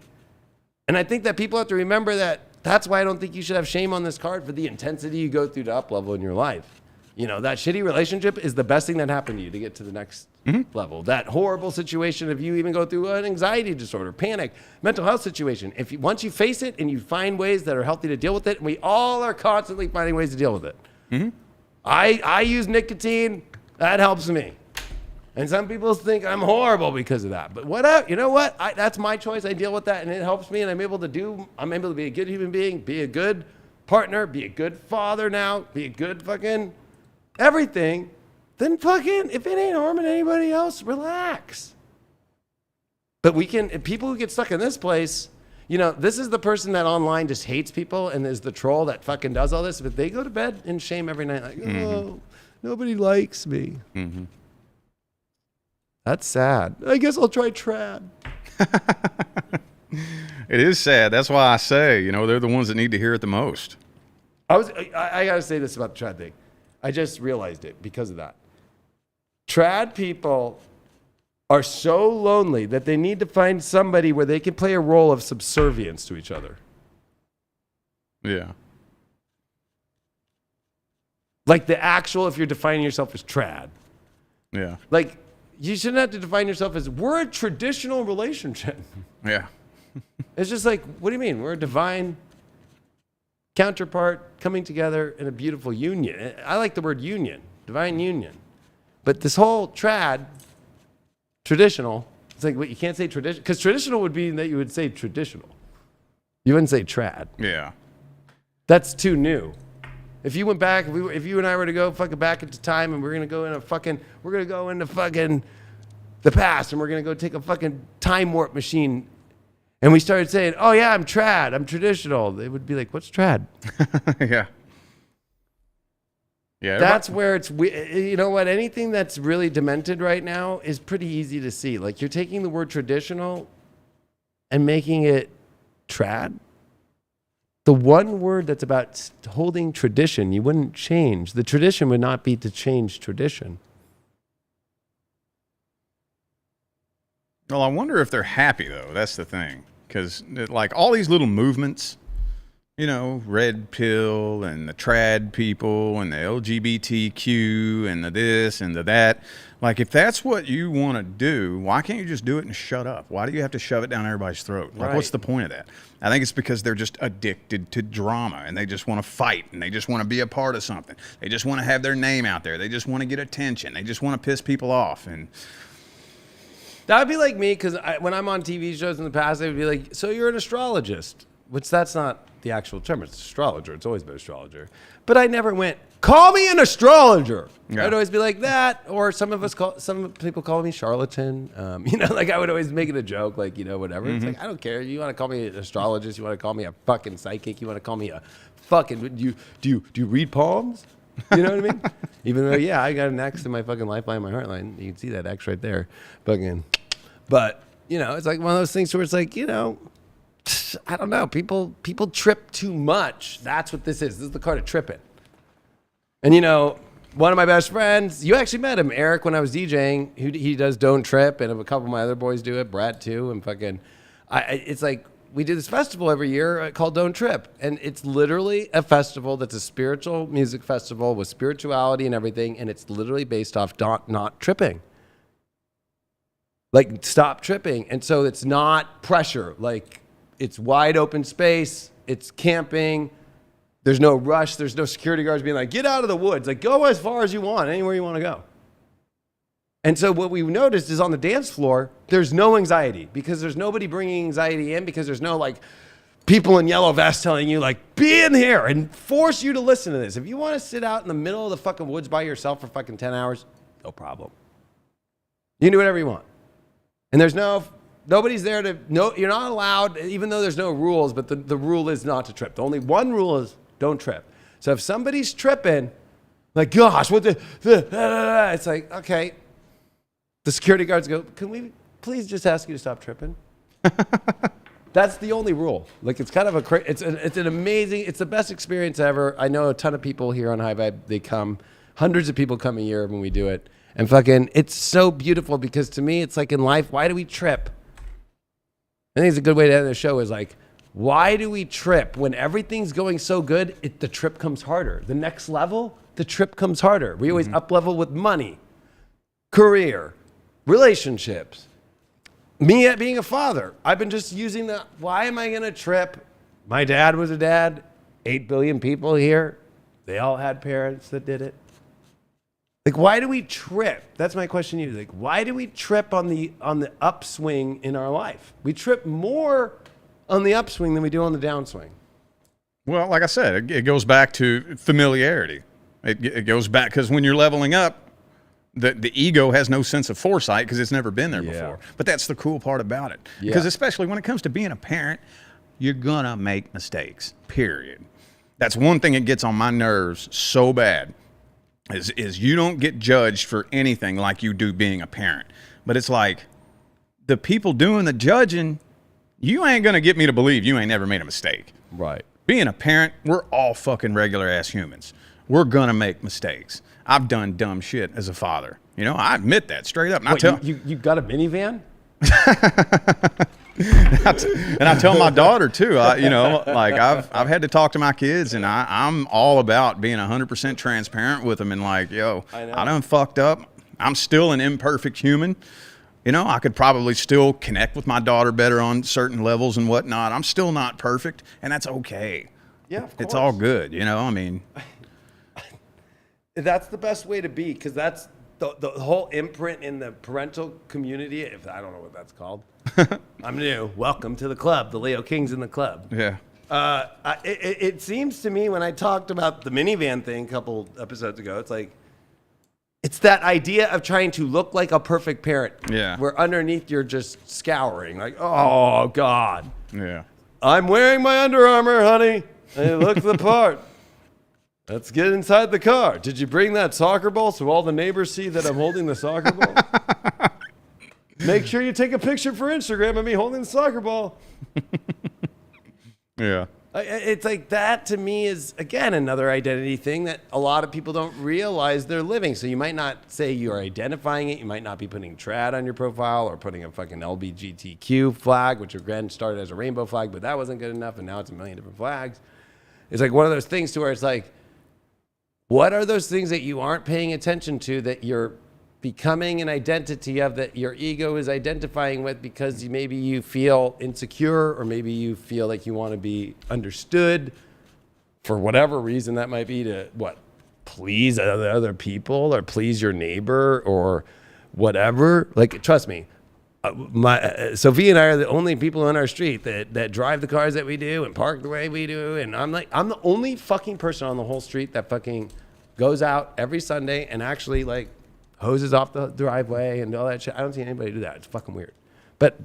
And I think that people have to remember that. That's why I don't think you should have shame on this card for the intensity you go through to up level in your life. You know, that shitty relationship is the best thing that happened to you to get to the next level. That horrible situation, if you even go through an anxiety disorder, panic, mental health situation, once you face it and you find ways that are healthy to deal with it, and we all are constantly finding ways to deal with it. I use nicotine. That helps me. And some people think I'm horrible because of that. But whatever, you know what? That's my choice. I deal with that and it helps me and I'm able to be a good human being, be a good partner, be a good father now, be a good fucking everything. Then fucking, if it ain't harming anybody else, relax. But people who get stuck in this place, you know, this is the person that online just hates people and is the troll that fucking does all this, but they go to bed in shame every night like, oh, nobody likes me. That's sad. I guess I'll try trad. It is sad. That's why I say, you know, they're the ones that need to hear it the most. I got to say this about the trad thing. I just realized it because of that. Trad people are so lonely that they need to find somebody where they can play a role of subservience to each other. Yeah. Like if you're defining yourself as trad. Yeah. Like, you shouldn't have to define yourself as, we're a traditional relationship. Yeah. It's just like, what do you mean? We're a divine counterpart coming together in a beautiful union. I like the word union, divine union. But this whole traditional, it's like, what, you can't say tradition, because traditional would be that you would say traditional. You wouldn't say trad. Yeah. That's too new. If you went back, if you and I were to go fucking back into time and we're going to go into fucking the past and we're going to go take a fucking time warp machine and we started saying, oh yeah, I'm trad, I'm traditional. They would be like, what's trad? Yeah. Yeah. That's where you know what? Anything that's really demented right now is pretty easy to see. Like you're taking the word traditional and making it trad. The one word that's about holding tradition, you wouldn't change. The tradition would not be to change tradition. Well, I wonder if they're happy, though. That's the thing. Because, like, all these little movements, you know, red pill and the trad people and the LGBTQ and the this and the that. Like, if that's what you want to do, why can't you just do it and shut up? Why do you have to shove it down everybody's throat? Like, what's the point of that? I think it's because they're just addicted to drama and they just want to fight and they just want to be a part of something. They just want to have their name out there. They just want to get attention. They just want to piss people off. And that would be like me, because when I'm on TV shows in the past, they would be like, so you're an astrologist, which that's not the actual term. It's astrologer. It's always been astrologer. But I never went, call me an astrologer. Yeah. I'd always be like that. Or some people call me charlatan. You know, like I would always make it a joke, like, you know, whatever. It's like, I don't care. You want to call me an astrologist? You want to call me a fucking psychic? You want to call me a fucking, do you read palms? You know what I mean? Even though, yeah, I got an X in my fucking lifeline, my heartline. You can see that X right there. Fucking. But, you know, it's like one of those things where it's like, you know, I don't know. People trip too much. That's what this is. This is the card of tripping. And, you know, one of my best friends, you actually met him, Eric, when I was DJing. He does Don't Trip, and a couple of my other boys do it, Brad too, and fucking, it's like, we do this festival every year called Don't Trip. And it's literally a festival that's a spiritual music festival with spirituality and everything. And it's literally based off not tripping. Like, stop tripping. And so it's not pressure. Like, it's wide open space. It's camping. There's no rush. There's no security guards being like, get out of the woods. Like, go as far as you want, anywhere you want to go. And so what we've noticed is on the dance floor, there's no anxiety because there's nobody bringing anxiety in, because there's no like people in yellow vests telling you like, be in here and force you to listen to this. If you want to sit out in the middle of the fucking woods by yourself for fucking 10 hours, no problem. You can do whatever you want. And there's nobody's there to, no, you're not allowed, even though there's no rules, but the rule is not to trip. The only one rule is don't trip. So if somebody's tripping, like, gosh, what it's like, okay. The security guards go, can we please just ask you to stop tripping? That's the only rule. Like, it's kind of it's an amazing, it's the best experience ever. I know a ton of people here on High Vibe. They come, hundreds of people come a year when we do it. And fucking, it's so beautiful because to me, it's like in life, why do we trip? I think it's a good way to end the show is like, why do we trip when everything's going so good? The trip comes harder. The next level, the trip comes harder. We always up level with money, career, relationships. Me being a father, I've been just using the, why am I going to trip? My dad was a dad. 8 billion people here. They all had parents that did it. Like, why do we trip? That's my question to you. Like, why do we trip on the upswing in our life? We trip more on the upswing than we do on the downswing. Well, like I said, it goes back to familiarity. It goes back because when you're leveling up, the ego has no sense of foresight because it's never been there before. But that's the cool part about it. Because especially when it comes to being a parent, you're going to make mistakes, period. That's one thing that gets on my nerves so bad is you don't get judged for anything like you do being a parent. But it's like the people doing the judging, you ain't going to get me to believe you ain't never made a mistake. Right. Being a parent, we're all fucking regular ass humans. We're going to make mistakes. I've done dumb shit as a father. You know, I admit that straight up. And you got a minivan? And I tell my daughter too, you know, like I've had to talk to my kids and I'm all about being 100% transparent with them and like, yo, I done fucked up. I'm still an imperfect human. You know, I could probably still connect with my daughter better on certain levels and whatnot. I'm still not perfect and that's okay. Yeah, of course. It's all good. You know, I mean, that's the best way to be, because that's the whole imprint in the parental community. If I don't know what that's called, I'm new. Welcome to the club. The Leo King's in the club. Yeah. It seems to me when I talked about the minivan thing a couple episodes ago, it's like it's that idea of trying to look like a perfect parent. Yeah. Where underneath you're just scouring, like, oh God. Yeah. I'm wearing my Under Armour, honey. It looks the part. Let's get inside the car. Did you bring that soccer ball so all the neighbors see that I'm holding the soccer ball? Make sure you take a picture for Instagram of me holding the soccer ball. Yeah. It's like that to me is, again, another identity thing that a lot of people don't realize they're living. So you might not say you're identifying it. You might not be putting trad on your profile or putting a fucking LGBTQ flag, which again started as a rainbow flag, but that wasn't good enough. And now it's a million different flags. It's like one of those things to where it's like, what are those things that you aren't paying attention to that you're becoming an identity of, that your ego is identifying with because maybe you feel insecure or maybe you feel like you want to be understood for whatever reason that might be, to please other people or please your neighbor or whatever. Like, trust me, Sophie and I are the only people on our street that drive the cars that we do and park the way we do. And I'm the only fucking person on the whole street that fucking goes out every Sunday and actually like hoses off the driveway and all that shit. I don't see anybody do that. It's fucking weird. But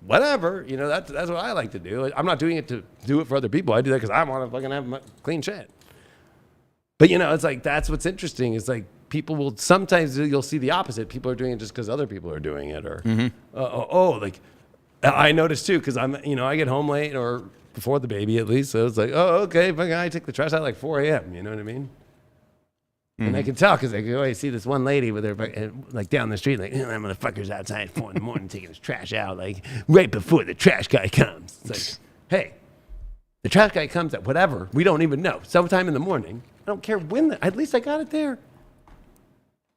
whatever, you know, that's what I like to do. I'm not doing it to do it for other people. I do that because I want to fucking have clean shit. But you know, it's like, that's what's interesting. It's like, people will sometimes, you'll see the opposite. People are doing it just because other people are doing it, or like I noticed too, because I'm, you know, I get home late or before the baby at least, so it's like, oh, okay, fucking, I take the trash out like 4 a.m. You know what I mean? And I can tell because I can always see this one lady with her like down the street, like, that motherfucker's outside at 4 in the morning taking his trash out like right before the trash guy comes. It's like, hey, the trash guy comes at whatever, we don't even know, sometime in the morning. I don't care when, at least I got it there.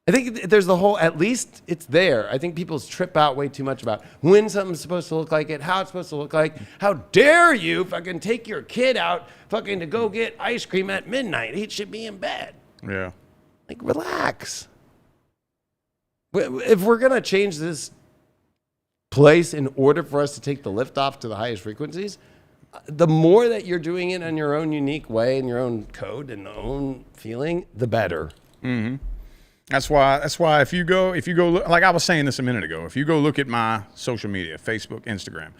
I think there's the whole, at least it's there. I think people trip out way too much about when something's supposed to look like it, how it's supposed to look like. How dare you fucking take your kid out fucking to go get ice cream at midnight? He should be in bed. Yeah. Like, relax. If we're going to change this place in order for us to take the lift off to the highest frequencies, the more that you're doing it in your own unique way, in your own code and own feeling, the better. Mm-hmm. That's why if you go look, like I was saying this a minute ago, if you go look at my social media, Facebook, Instagram.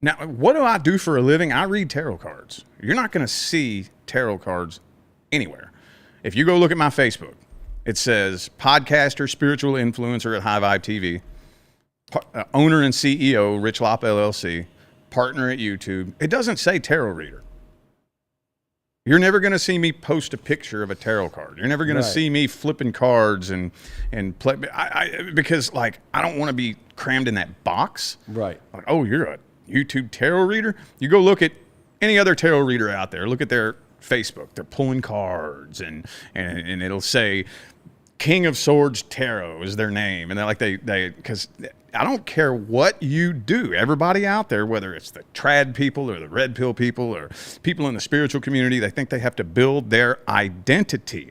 Now, what do I do for a living? I read tarot cards. You're not going to see tarot cards anywhere. If you go look at my Facebook, it says podcaster, spiritual influencer at High Vibe TV, owner and CEO, Rich Lopp LLC, partner at YouTube. It doesn't say tarot reader. You're never going to see me post a picture of a tarot card. You're never going to see me flipping cards and play. Because like I don't want to be crammed in that box. Right. Like, oh, you're a YouTube tarot reader. You go look at any other tarot reader out there. Look at their Facebook. They're pulling cards and it'll say King of Swords Tarot is their name, and they're like they because I don't care what you do. Everybody out there, whether it's the trad people or the red pill people or people in the spiritual community, they think they have to build their identity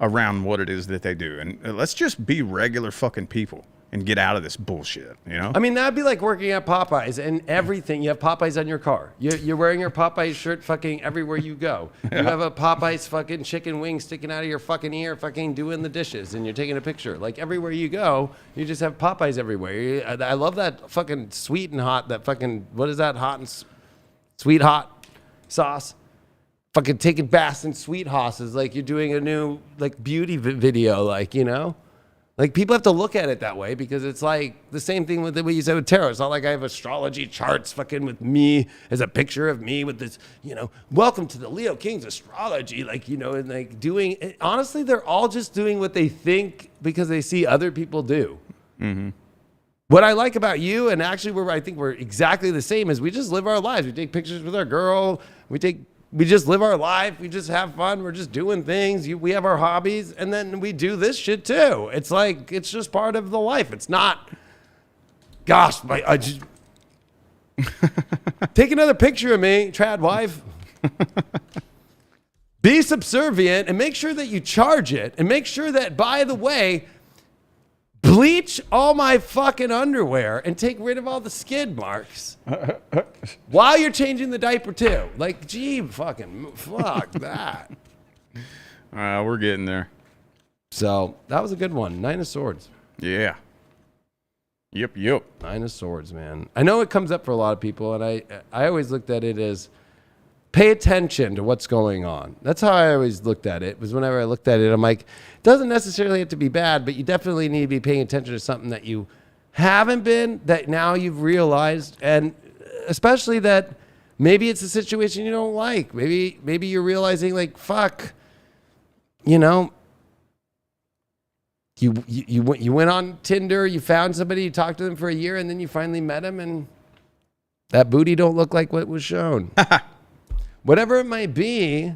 around what it is that they do. And let's just be regular fucking people and get out of this bullshit, you know? I mean, that'd be like working at Popeyes and everything. You have Popeyes on your car. You're wearing your Popeyes shirt fucking everywhere you go. You have a Popeyes fucking chicken wing sticking out of your fucking ear fucking doing the dishes and you're taking a picture. Like everywhere you go, you just have Popeyes everywhere. I love that fucking sweet and hot, that fucking, what is that, hot and sweet hot sauce? Fucking taking baths in sweet hosses like you're doing a new like beauty video, like, you know? Like, people have to look at it that way because it's like the same thing with what you said with tarot. It's not like I have astrology charts fucking with me as a picture of me with this, you know, welcome to the Leo King's astrology. Like, you know, and like doing, honestly, they're all just doing what they think because they see other people do. Mm-hmm. What I like about you, and actually where I think we're exactly the same, is we just live our lives. We take pictures with our girl. We just live our life. We just have fun. We're just doing things. We have our hobbies, and then we do this shit too. It's like, it's just part of the life. It's not, gosh, I just take another picture of me, trad wife. Be subservient and make sure that you charge it, and make sure that, by the way, bleach all my fucking underwear and take rid of all the skid marks while you're changing the diaper too. Like, gee, fuck that. We're getting there. So that was a good one. 9 of Swords. Yeah. Yep. 9 of Swords, man. I know it comes up for a lot of people, and I always looked at it as pay attention to what's going on. That's how I always looked at it. Was whenever I looked at it, I'm like, it doesn't necessarily have to be bad, but you definitely need to be paying attention to something that you haven't been, that now you've realized, and especially that maybe it's a situation you don't like. Maybe you're realizing, like, fuck, you know, you went on Tinder, you found somebody, you talked to them for a year, and then you finally met them, and that booty don't look like what was shown. Whatever it might be,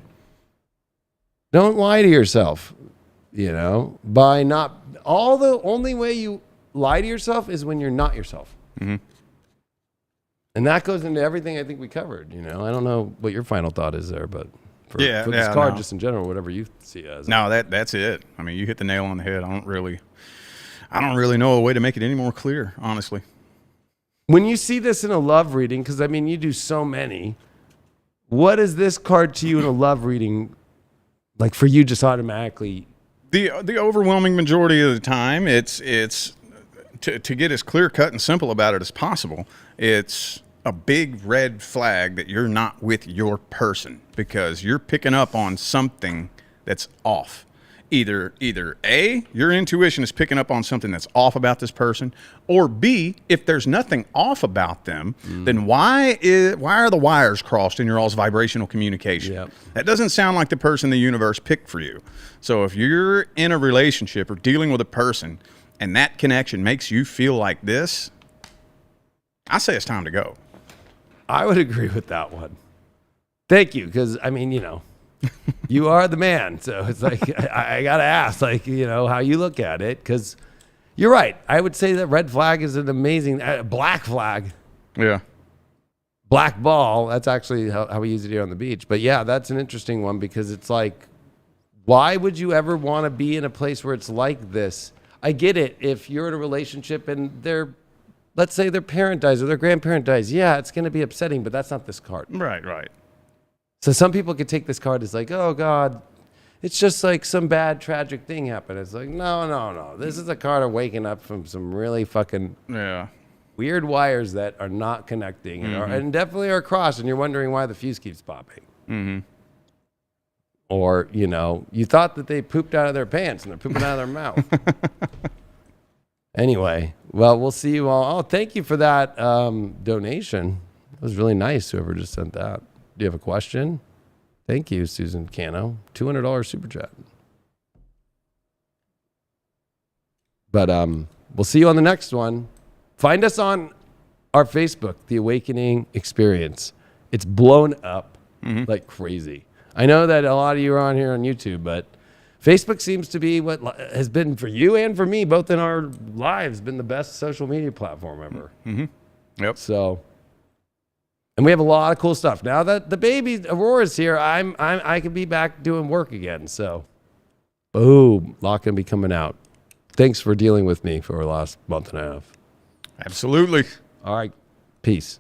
don't lie to yourself, you know, by not, the only way you lie to yourself is when you're not yourself. Mm-hmm. And that goes into everything I think we covered, you know. I don't know what your final thought is there, but for this card, just in general, whatever you see it as. No, that's it. I mean, you hit the nail on the head. I don't really know a way to make it any more clear, honestly. When you see this in a love reading, because I mean, you do so many, what is this card to you in a love reading, like, for you, just automatically? The overwhelming majority of the time, it's to get as clear cut and simple about it as possible. It's a big red flag that you're not with your person because you're picking up on something that's off. Either A, your intuition is picking up on something that's off about this person, or B, if there's nothing off about them, then why are the wires crossed in your all's vibrational communication? Yep. That doesn't sound like the person the universe picked for you. So if you're in a relationship or dealing with a person and that connection makes you feel like this, I say it's time to go. I would agree with that one. Thank you, because, I mean, you know, You are the man. So it's like, I got to ask, like, you know, how you look at it. Because you're right. I would say that red flag is an amazing, black flag. Yeah. Black ball. That's actually how we use it here on the beach. But yeah, that's an interesting one because it's like, why would you ever want to be in a place where it's like this? I get it. If you're in a relationship and let's say their parent dies or their grandparent dies. Yeah, it's going to be upsetting, but that's not this card. Right, right. So some people could take this card as like, oh God, it's just like some bad tragic thing happened. It's like, no. This is a card of waking up from some really fucking weird wires that are not connecting and definitely are crossed, and you're wondering why the fuse keeps popping. Mm-hmm. Or, you know, you thought that they pooped out of their pants and they're pooping out of their mouth. Anyway, well, we'll see you all. Oh, thank you for that donation. It was really nice, whoever just sent that. Do you have a question? Thank you, Susan Cano. $200 super chat. But we'll see you on the next one. Find us on our Facebook, The Awakening Experience. It's blown up like crazy. I know that a lot of you are on here on YouTube, but Facebook seems to be what has been for you and for me, both in our lives, been the best social media platform ever. Mm-hmm. Yep. So, and we have a lot of cool stuff. Now that the baby Aurora's here, I can be back doing work again. So, boom, a lot gonna be coming out. Thanks for dealing with me for the last month and a half. Absolutely. All right. Peace.